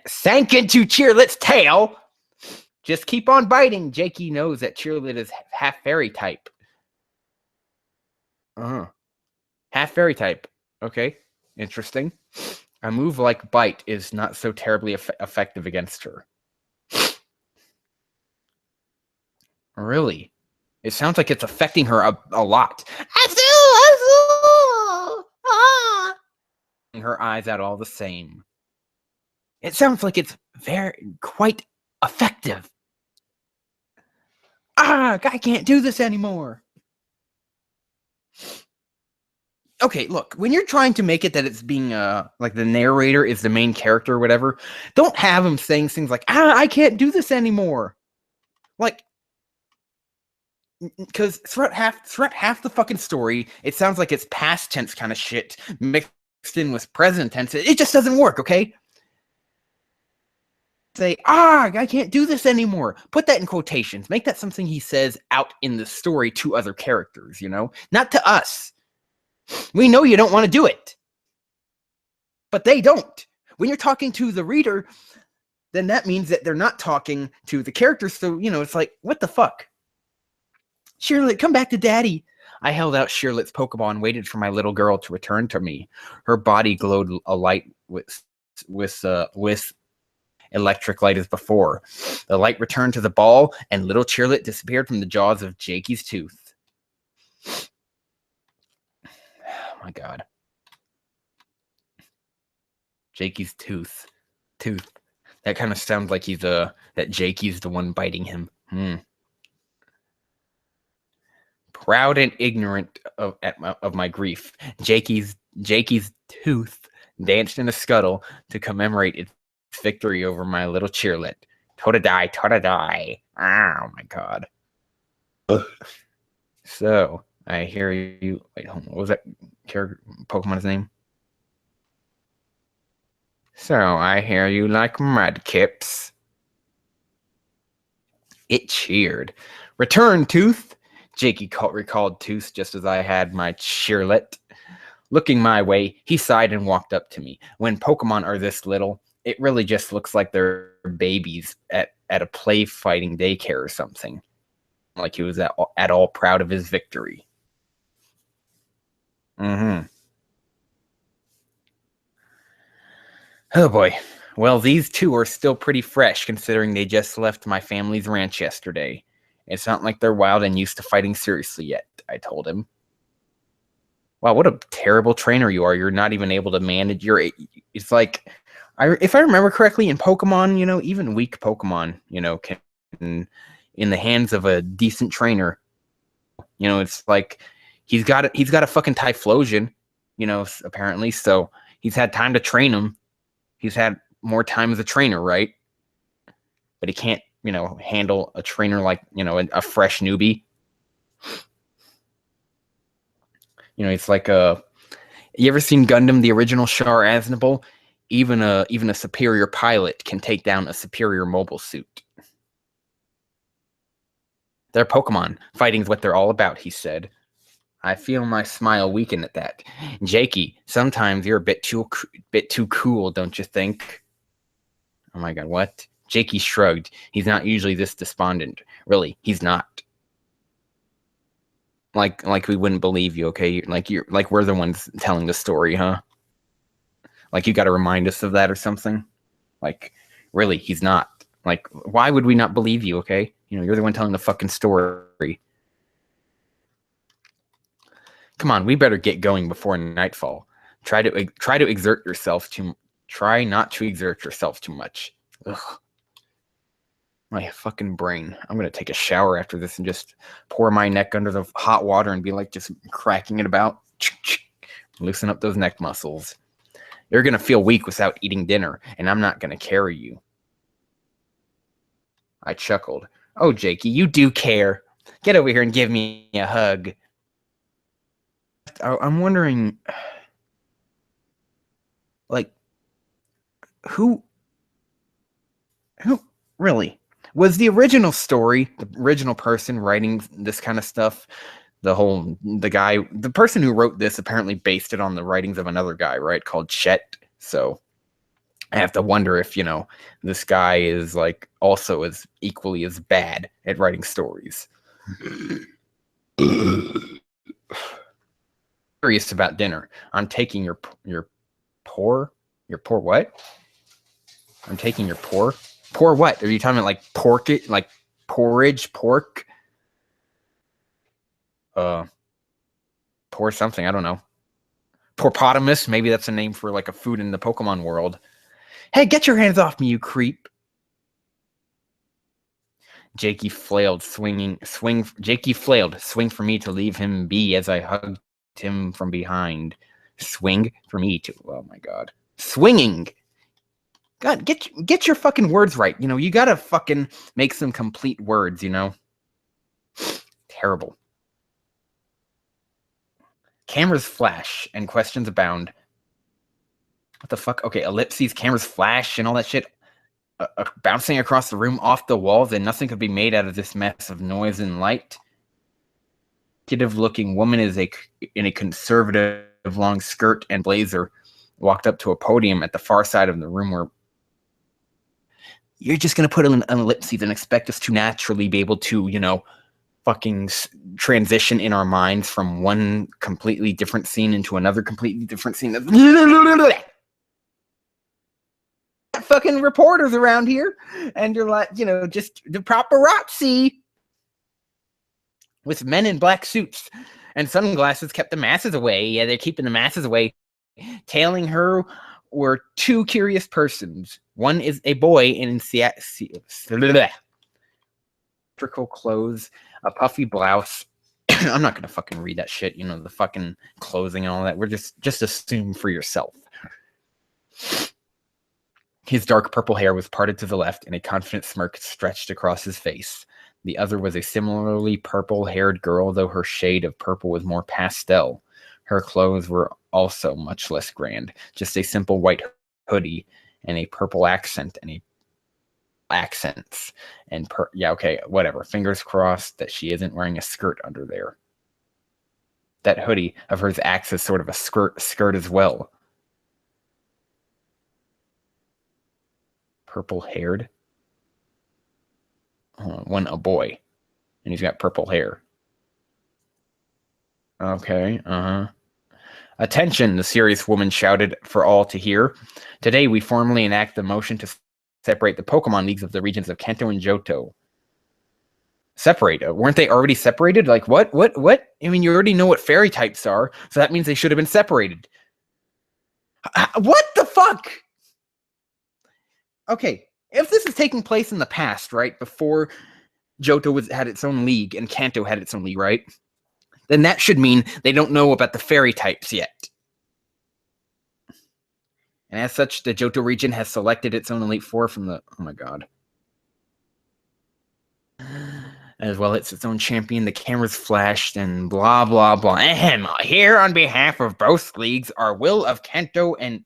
Sank into Cheerlet's tail. Just keep on biting. Jakey knows that Cheerlet is half fairy type. Half fairy type. Okay, interesting. A move like bite is not so terribly effective against her. Really? It sounds like it's affecting her a lot. Her eyes out all the same. It sounds like it's quite effective. I can't do this anymore. Okay, look, when you're trying to make it that it's being like the narrator is the main character or whatever, don't have him saying things like, I can't do this anymore. Because throughout half the fucking story, it sounds like it's past tense kind of shit mixed in with present tense. It just doesn't work, okay? Say, I can't do this anymore. Put that in quotations. Make that something he says out in the story to other characters, not to us. We know you don't want to do it. But they don't. When you're talking to the reader, then that means that they're not talking to the characters. So, it's like, what the fuck? Cheerlet, come back to Daddy. I held out Cheerlet's Pokeball and waited for my little girl to return to me. Her body glowed a light with electric light as before. The light returned to the ball, and little Cheerlet disappeared from the jaws of Jakey's tooth. Oh my god. Jakey's tooth. That kind of sounds like that Jakey's the one biting him. Proud and ignorant of my grief, Jakey's tooth danced in a scuttle to commemorate its victory over my little Cheerlet. Totodile. Oh my god. So, I hear you. Wait, hold on. What was that Pokemon's name? So, I hear you like Mudkips. It cheered. Return, Tooth. Jakey recalled Tooth just as I had my Cheerlet. Looking my way, he sighed and walked up to me. When Pokemon are this little, it really just looks like they're babies at a play fighting daycare or something. Like he was at all proud of his victory. Oh boy. Well, these two are still pretty fresh considering they just left my family's ranch yesterday. It's not like they're wild and used to fighting seriously yet, I told him. Wow, what a terrible trainer you are. You're not even able to manage it's like, if I remember correctly, in Pokemon, even weak Pokemon, can, in the hands of a decent trainer, it's like, he's got a fucking Typhlosion, apparently, so he's had time to train him. He's had more time as a trainer, right? But he can't, handle a trainer like, a fresh newbie. You know, it's like a. You ever seen Gundam, the original Char Aznable? Even a superior pilot can take down a superior mobile suit. They're Pokemon. Fighting's what they're all about, he said. I feel my smile weaken at that. Jakey, sometimes you're a bit too cool, don't you think? Oh my god, what? Jakey shrugged. He's not usually this despondent. Really, he's not. Like we wouldn't believe you, okay? Like we're the ones telling the story, huh? Like you got to remind us of that or something. Like, really, he's not. Like, why would we not believe you, okay? You know, you're the one telling the fucking story. Come on, we better get going before nightfall. Try to exert yourself too. Try not to exert yourself too much. Ugh. My fucking brain. I'm gonna take a shower after this and just pour my neck under the hot water and be like just cracking it about. Loosen up those neck muscles. You're gonna feel weak without eating dinner, and I'm not gonna carry you. I chuckled. Oh, Jakey, you do care. Get over here and give me a hug. I'm wondering, like, who really was the original story, the original person writing this kind of stuff? The person who wrote this apparently based it on the writings of another guy, right, called Chet. So I have to wonder if, you know, this guy is like also as equally as bad at writing stories. Curious about dinner. I'm taking your poor what? I'm taking your poor what? Are you talking about like pork it, like porridge, pork? Poor something, I don't know. Porpotamus, maybe that's a name for like a food in the Pokemon world. Hey, get your hands off me, you creep. Jakey flailed, swing for me to leave him be as I hugged him from behind. Swing for me to, oh my god. Swinging! God, get your fucking words right. You know, you gotta fucking make some complete words, you know? Terrible. Cameras flash and questions abound. What the fuck? Okay, ellipses, cameras flash and all that shit. Bouncing across the room off the walls, and nothing could be made out of this mess of noise and light. Looking woman in a conservative long skirt and blazer walked up to a podium at the far side of the room where you're just going to put an ellipses and expect us to naturally be able to, you know, fucking transition in our minds from one completely different scene into another completely different scene. Fucking reporters around here, and you're like, you know, just the paparazzi with men in black suits and sunglasses kept the masses away. Yeah, they're keeping the masses away. Tailing her were two curious persons. One is a boy in theatrical clothes, a puffy blouse. I'm not gonna fucking read that shit. You know, the fucking clothing and all that. We're just assume for yourself. His dark purple hair was parted to the left, and a confident smirk stretched across his face. The other was a similarly purple-haired girl, though her shade of purple was more pastel. Her clothes were also much less grand, just a simple white hoodie and a purple accents and yeah, okay, whatever. Fingers crossed that she isn't wearing a skirt under there. That hoodie of hers acts as sort of a skirt as well. Purple-haired. One a boy, and he's got purple hair. Okay, Attention, the serious woman shouted for all to hear. Today we formally enact the motion to separate the Pokemon Leagues of the regions of Kanto and Johto. Separate? Weren't they already separated? Like, what? I mean, you already know what fairy types are, so that means they should have been separated. What the fuck? Okay, if this is taking place in the past, right, before Johto had its own league and Kanto had its own league, right? Then that should mean they don't know about the fairy types yet. And as such, the Johto region has selected its own Elite Four from the... Oh my god. as well. It's its own champion. The cameras flashed and blah, blah, blah. Ahem. Here on behalf of both leagues, our will of Kanto and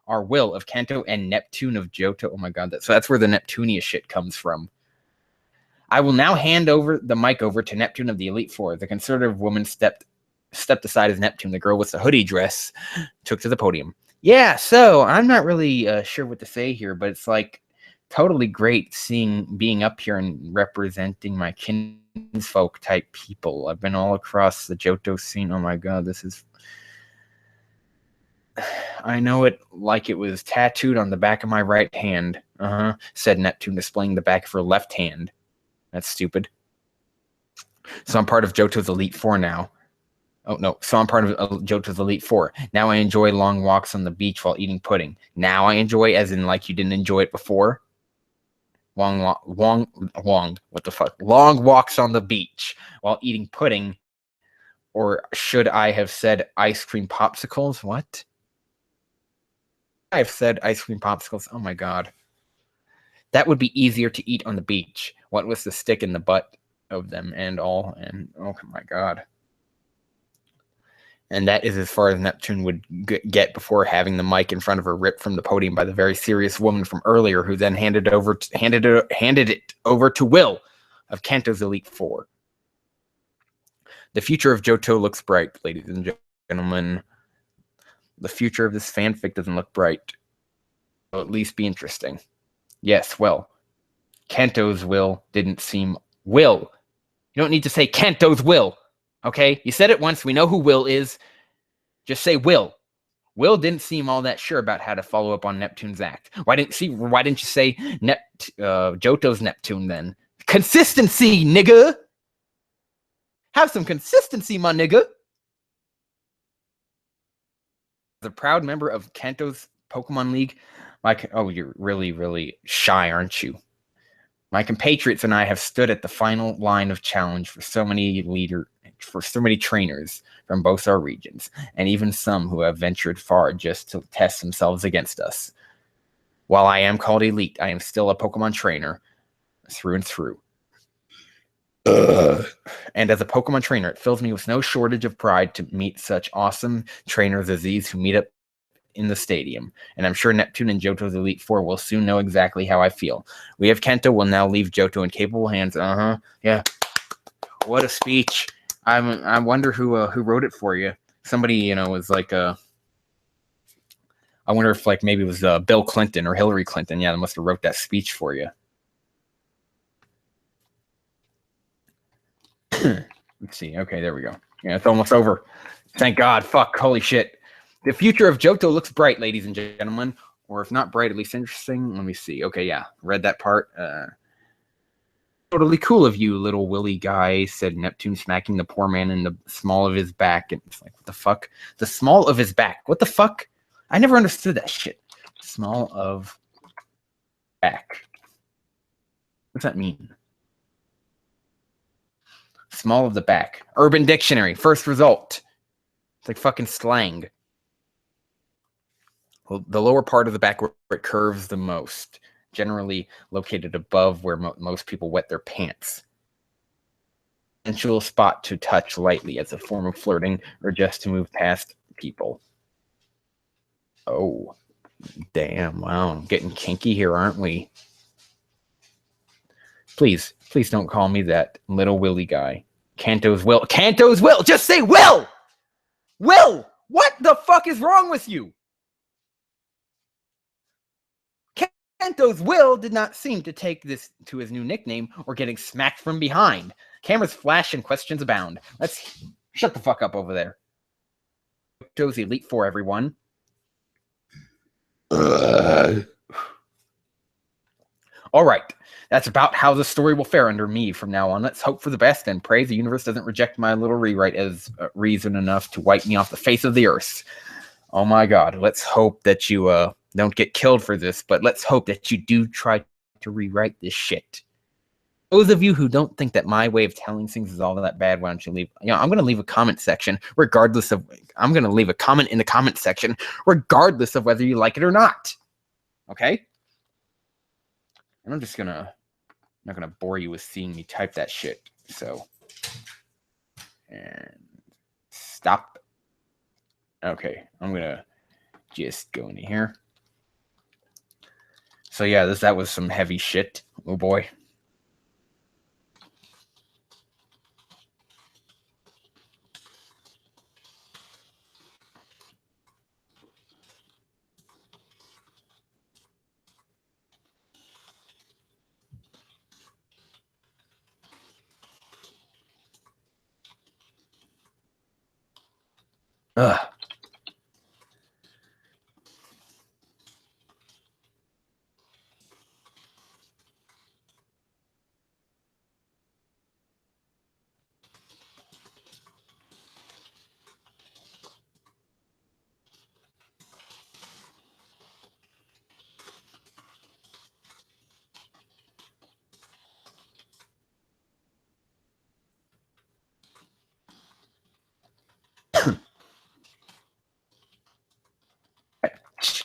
Neptune of Johto. Oh my god, so that's where the Neptunia shit comes from. I will now hand over the mic over to Neptune of the Elite Four. The conservative woman stepped aside as Neptune. The girl with the hoodie dress took to the podium. Yeah, so I'm not really sure what to say here, but it's like totally great being up here and representing my kinsfolk type people. I've been all across the Johto scene. Oh my god, this is... I know it like it was tattooed on the back of my right hand. Said Neptune, displaying the back of her left hand. That's stupid. So I'm part of Johto's Elite Four now. Oh, no. So I'm part of Johto's Elite Four. Now I enjoy long walks on the beach while eating pudding. Now I enjoy, as in like you didn't enjoy it before. What the fuck? Long walks on the beach while eating pudding. Or should I have said ice cream popsicles? What? I've said ice cream popsicles. Oh my god. That would be easier to eat on the beach. What was the stick in the butt of them and all? And oh my god. And that is as far as Neptune would get before having the mic in front of her ripped from the podium by the very serious woman from earlier, who then handed it over to Will of Kanto's Elite Four. The future of Johto looks bright, ladies and gentlemen. The future of this fanfic doesn't look bright. It'll at least be interesting. Yes, well, Kanto's will didn't seem... Will! You don't need to say Kanto's will, okay? You said it once, we know who Will is. Just say Will. Will didn't seem all that sure about how to follow up on Neptune's act. Why didn't you say Johto's Neptune then? Consistency, nigga! Have some consistency, my nigga! As a proud member of Kanto's Pokemon League, you're really, really shy, aren't you? My compatriots and I have stood at the final line of challenge for so many trainers from both our regions, and even some who have ventured far just to test themselves against us. While I am called elite, I am still a Pokemon trainer through and through. And as a Pokemon trainer, it fills me with no shortage of pride to meet such awesome trainers as these who meet up in the stadium. And I'm sure Neptune and Johto's Elite Four will soon know exactly how I feel. We have Kanto will now leave Johto in capable hands. Yeah. What a speech. I wonder who wrote it for you. Somebody, was like I wonder if maybe it was Bill Clinton or Hillary Clinton. Yeah, they must have wrote that speech for you. Let's see. Okay, there we go. Yeah, it's almost over. Thank God. Fuck. Holy shit. The future of Johto looks bright, ladies and gentlemen. Or if not bright, at least interesting. Let me see. Okay, yeah. Read that part. Totally cool of you, little Willy guy, said Neptune, smacking the poor man in the small of his back. And it's like, what the fuck? The small of his back. What the fuck? I never understood that shit. Small of back. What's that mean? Small of the back. Urban Dictionary. First result. It's like fucking slang. Well, the lower part of the back where it curves the most. Generally located above where most people wet their pants. Sensual spot to touch lightly as a form of flirting or just to move past people. Oh. Damn. Wow. Getting kinky here, aren't we? Please don't call me that little Willy guy. Kanto's will. Kanto's will! Just say Will! Will! What the fuck is wrong with you? Kanto's will did not seem to take this to his new nickname or getting smacked from behind. Cameras flash and questions abound. Let's shut the fuck up over there. Johto's Elite Four, everyone. All right. That's about how the story will fare under me from now on. Let's hope for the best and pray the universe doesn't reject my little rewrite as reason enough to wipe me off the face of the earth. Oh my god. Let's hope that you don't get killed for this, but let's hope that you do try to rewrite this shit. Those of you who don't think that my way of telling things is all that bad, why don't you leave? I'm going to leave a comment section regardless of... I'm going to leave a comment in the comment section regardless of whether you like it or not. Okay? And I'm just going to... I'm not going to bore you with seeing me type that shit. So, and stop. Okay, I'm gonna just go into here. So yeah, that was some heavy shit. Oh boy. Ugh.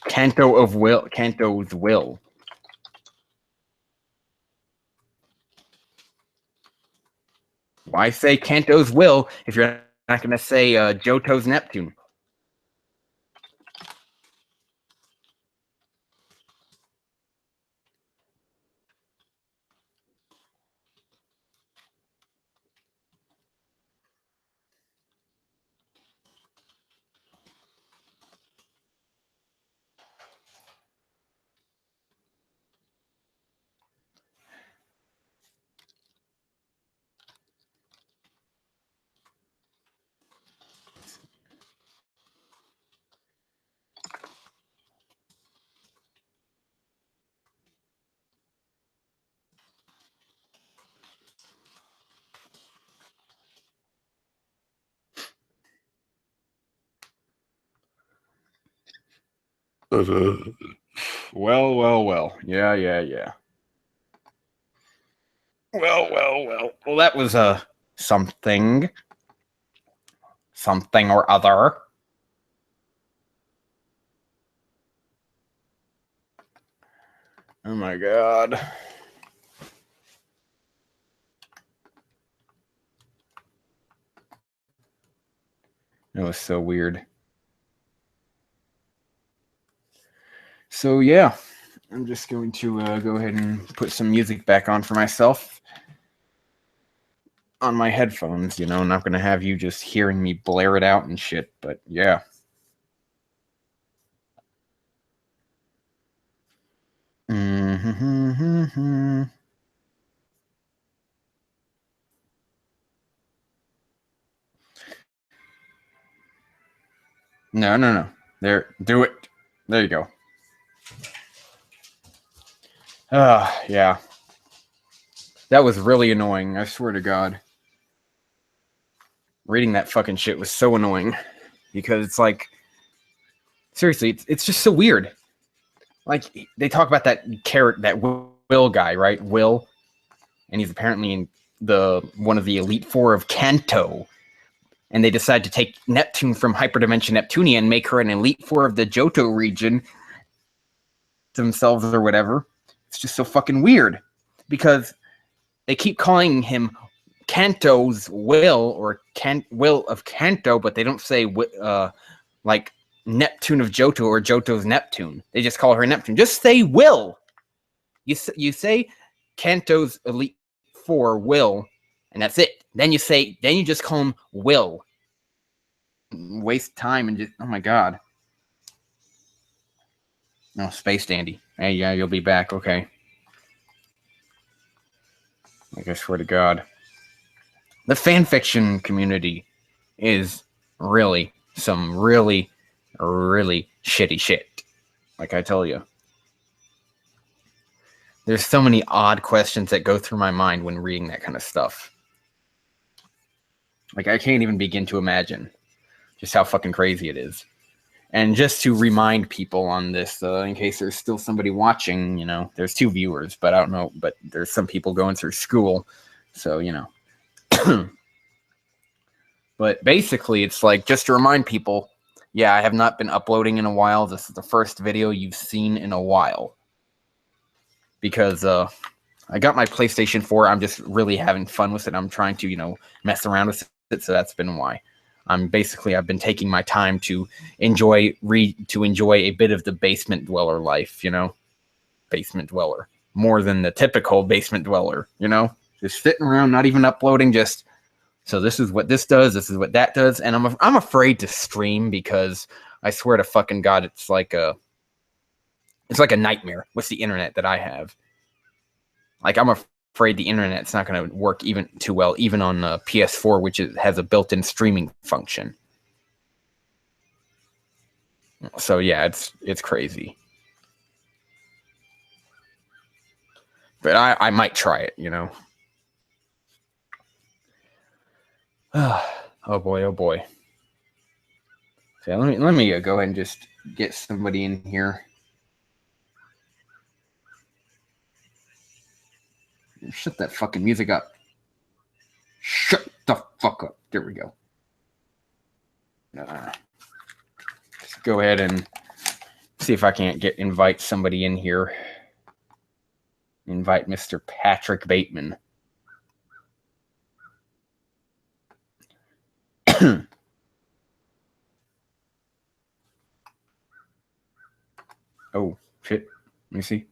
Canto's will. Why say Canto's will if you're not going to say Johto's Neptune? Well. Yeah. Well, that was something or other. Oh my god. It was so weird. So yeah, I'm just going to go ahead and put some music back on for myself on my headphones. You know, I'm not going to have you just hearing me blare it out and shit, but yeah. Mm-hmm. No. There, do it. There you go. Yeah. That was really annoying, I swear to God. Reading that fucking shit was so annoying. Because it's like, seriously, it's just so weird. Like, they talk about that character, that Will guy, right? Will. And he's apparently in one of the Elite Four of Kanto. And they decide to take Neptune from Hyperdimension Neptunia and make her an Elite Four of the Johto region themselves or whatever. It's just so fucking weird. Because they keep calling him Kanto's Will or Will of Kanto, but they don't say like Neptune of Johto or Johto's Neptune. They just call her Neptune. Just say Will. You say Kanto's Elite Four Will, and that's it. Then you just call him Will. Waste time and just, oh my god. No, Space Dandy. Hey, yeah, you'll be back. Okay. Like, I swear to God. The fanfiction community is really some really shitty shit. Like I tell you. There's so many odd questions that go through my mind when reading that kind of stuff. Like, I can't even begin to imagine just how fucking crazy it is. And just to remind people on this, in case there's still somebody watching, you know, there's 2 viewers, but I don't know, but there's some people going through school, so, you know. But basically, it's like, just to remind people, yeah, I have not been uploading in a while. This is the first video you've seen in a while. Because I got my PlayStation 4. I'm just really having fun with it. I'm trying to, mess around with it. So that's been why. I've been taking my time to enjoy a bit of the basement dweller life, basement dweller, more than the typical basement dweller, just sitting around, not even uploading, just so this is what this does, this is what that does, and I'm afraid to stream because I swear to fucking God, it's like a nightmare with the internet that I have. Like I'm afraid the internet's not going to work even too well, even on the PS4, which has a built-in streaming function. So yeah, it's crazy. But I might try it, Oh boy, oh boy. So let me go ahead and just get somebody in here. Shut that fucking music up. Shut the fuck up. There we go. Let's go ahead and see if I can't invite somebody in here. Invite Mr. Patrick Bateman. Oh, shit. Let me see.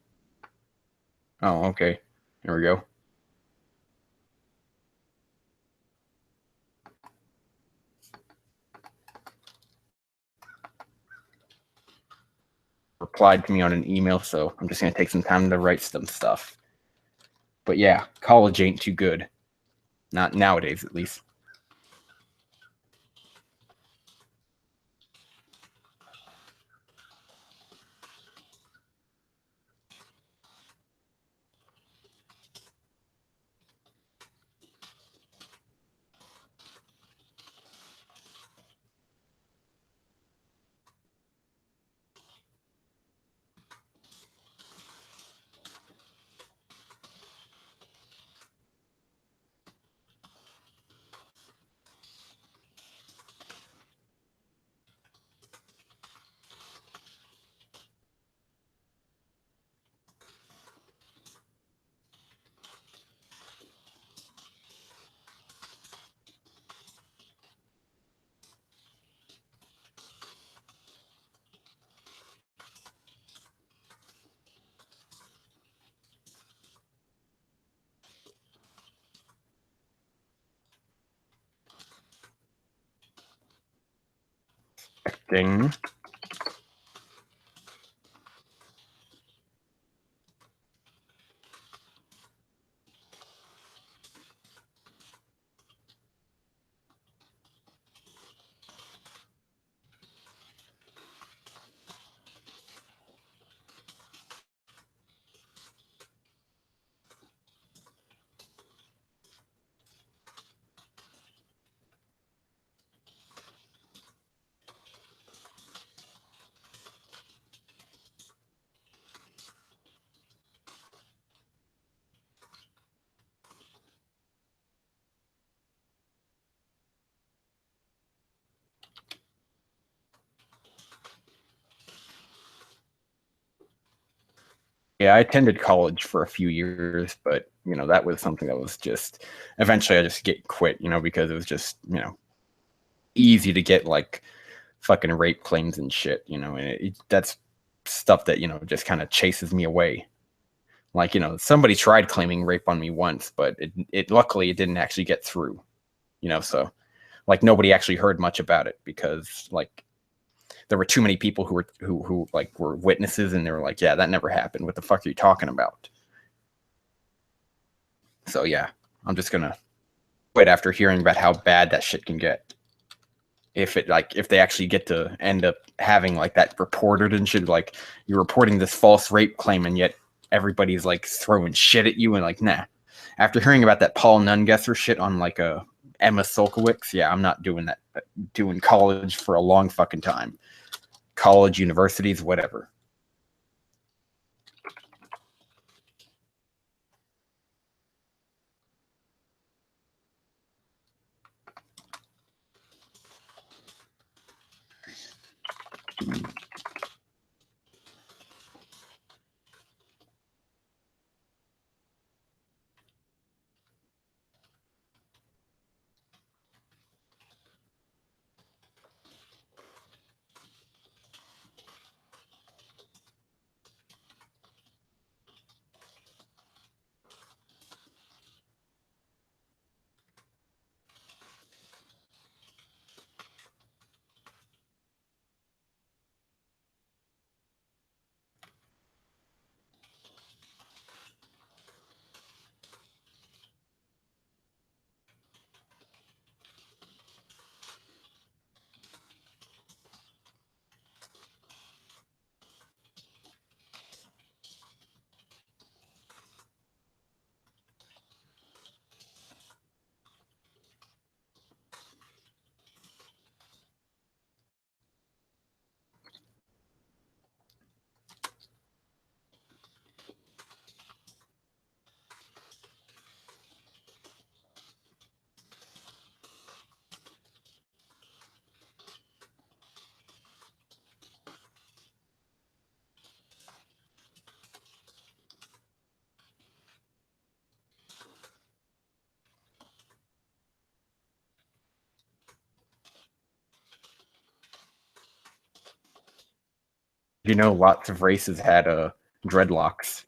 Oh, okay. There we go. Replied to me on an email, so I'm just going to take some time to write some stuff. But yeah, college ain't too good. Not nowadays, at least. Ding. Yeah, I attended college for a few years, but that was something that was just eventually I just quit, because it was just, easy to get like fucking rape claims and shit, and that's stuff that, just kind of chases me away. Like, somebody tried claiming rape on me once, but it luckily it didn't actually get through, so like nobody actually heard much about it because like there were too many people who like were witnesses and they were like, yeah, that never happened. What the fuck are you talking about? So yeah, I'm just gonna quit after hearing about how bad that shit can get. If they actually get to end up having like that reported and shit, like you're reporting this false rape claim and yet everybody's like throwing shit at you and like, nah. After hearing about that Paul Nungesser shit on like Emma Solkowicz, yeah, I'm not doing that. Doing college for a long fucking time. College, universities, whatever. You know, lots of races had dreadlocks.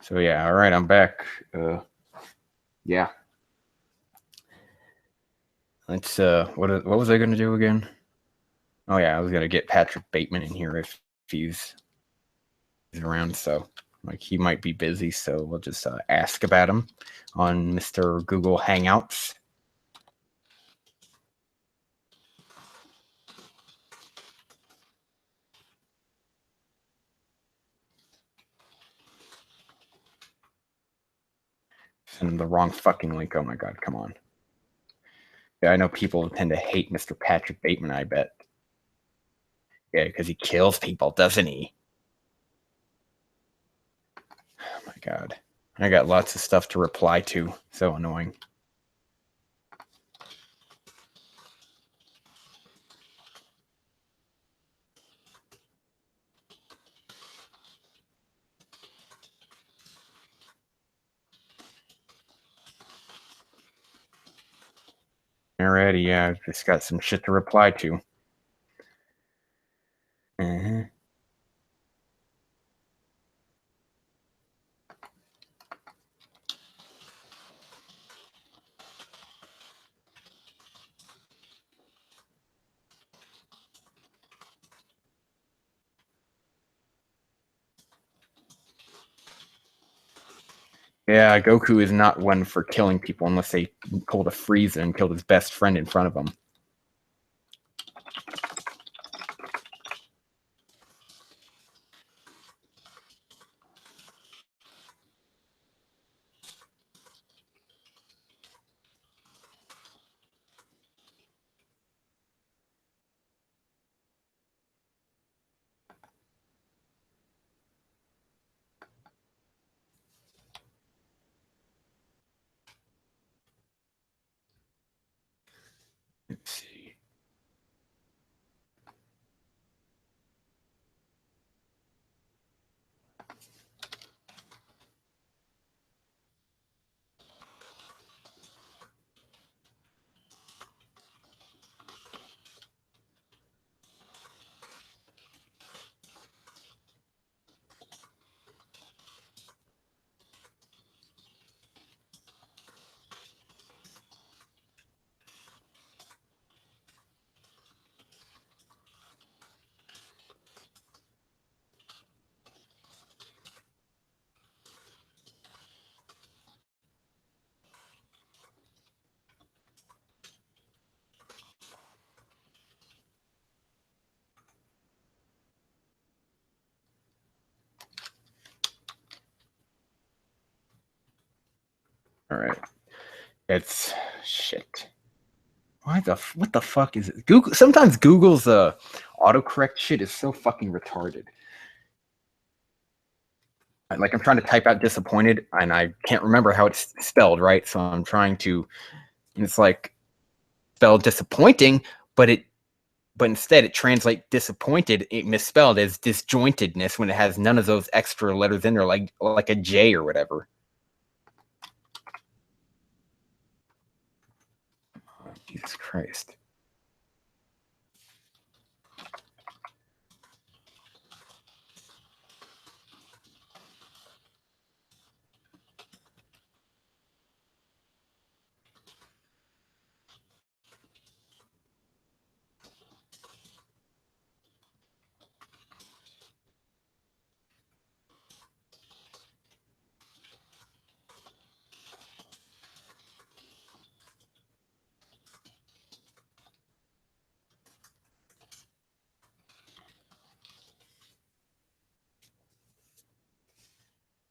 So yeah, all right, I'm back. Yeah. Let's what was I gonna do again? Oh yeah, I was gonna get Patrick Bateman in here if he's around. So like he might be busy, so we'll just ask about him on Mr. Google Hangouts. Send him the wrong fucking link. Oh my god, come on. Yeah, I know people tend to hate Mr. Patrick Bateman, I bet. Yeah, because he kills people, doesn't he? Oh my god. I got lots of stuff to reply to. So annoying. Alrighty, yeah, I've just got some shit to reply to. Uh-huh. Yeah, Goku is not one for killing people unless they pulled a Frieza and killed his best friend in front of him. Let's see. All right. It's shit. What the fuck is it? Google sometimes Google's autocorrect shit is so fucking retarded. Like I'm trying to type out disappointed and I can't remember how it's spelled, right? So I'm trying to and it's like spelled disappointing, but instead it translates disappointed, it misspelled as disjointedness when it has none of those extra letters in there, like a J or whatever. Oh, Jesus Christ.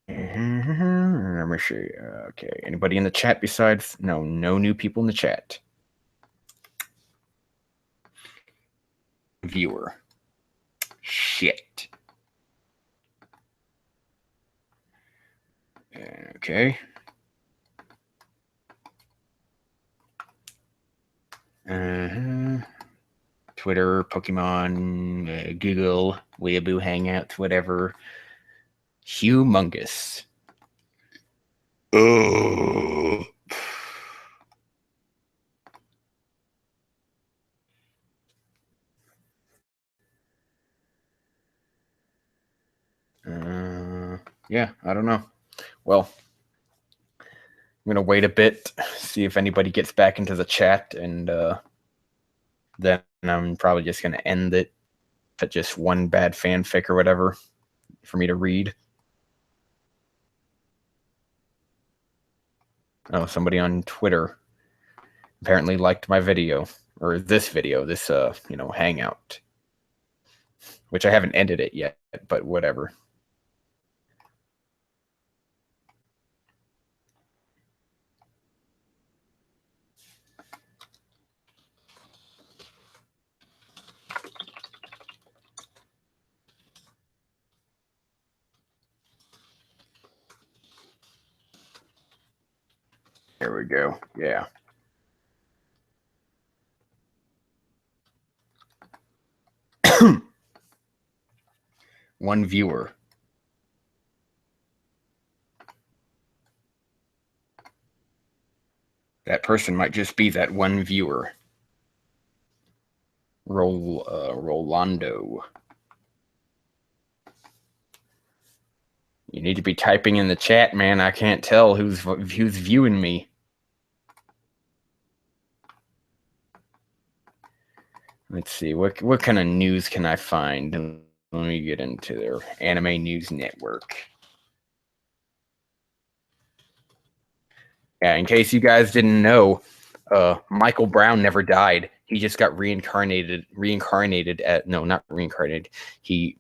Let me see. Okay, anybody in the chat besides? No new people in the chat. Viewer. Shit. Okay. Twitter, Pokemon, Google, Weeaboo, Hangouts, whatever. Humongous. Oh. Yeah, I don't know. Well, I'm gonna wait a bit, see if anybody gets back into the chat, and then I'm probably just gonna end it at just one bad fanfic or whatever for me to read. Oh, somebody on Twitter apparently liked my video, or this video, this hangout, which I haven't ended it yet, but whatever. There we go. Yeah. One viewer. That person might just be that one viewer. Rolando. You need to be typing in the chat, man. I can't tell who's viewing me. Let's see, what kind of news can I find? Let me get into their Anime News Network. Yeah, in case you guys didn't know, Michael Brown never died. He just got reincarnated at not reincarnated. He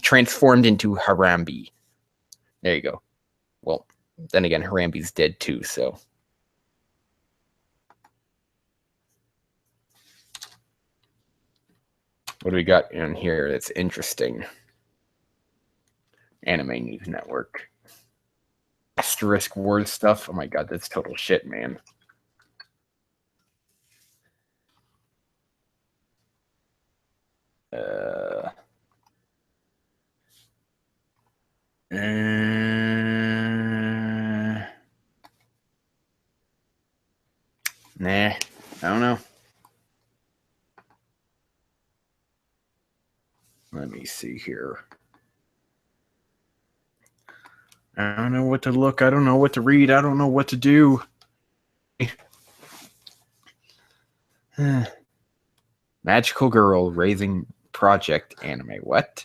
transformed into Harambe. There you go. Well, then again, Harambe's dead too, so. What do we got in here that's interesting? Anime News Network. Asterisk word stuff. Oh my god, that's total shit, man. Nah, I don't know. Let me see here. I don't know what to look. I don't know what to read. I don't know what to do. Magical Girl Raising Project anime. What?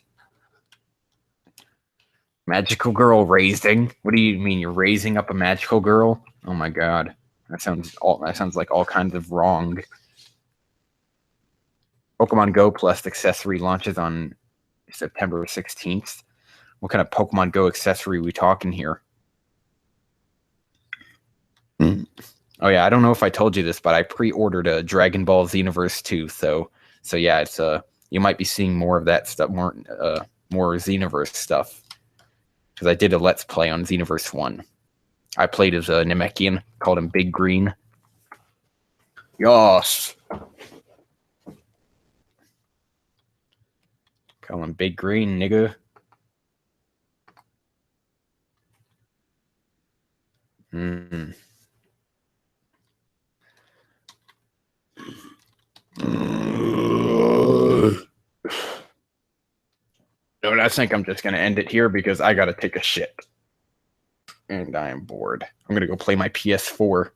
Magical Girl raising? What do you mean? You're raising up a magical girl? Oh my god. That sounds like all kinds of wrong. Pokemon Go Plus accessory launches on September 16th. What kind of Pokemon Go accessory are we talking here? Oh yeah, I don't know if I told you this, but I pre-ordered a Dragon Ball Xenoverse 2, so yeah, it's you might be seeing more of that stuff, more Xenoverse stuff, because I did a Let's Play on Xenoverse 1. I played as a Namekian, called him Big Green. Yos. Call him Big Green, nigga. No, I think I'm just going to end it here because I got to take a shit. And I am bored. I'm going to go play my PS4.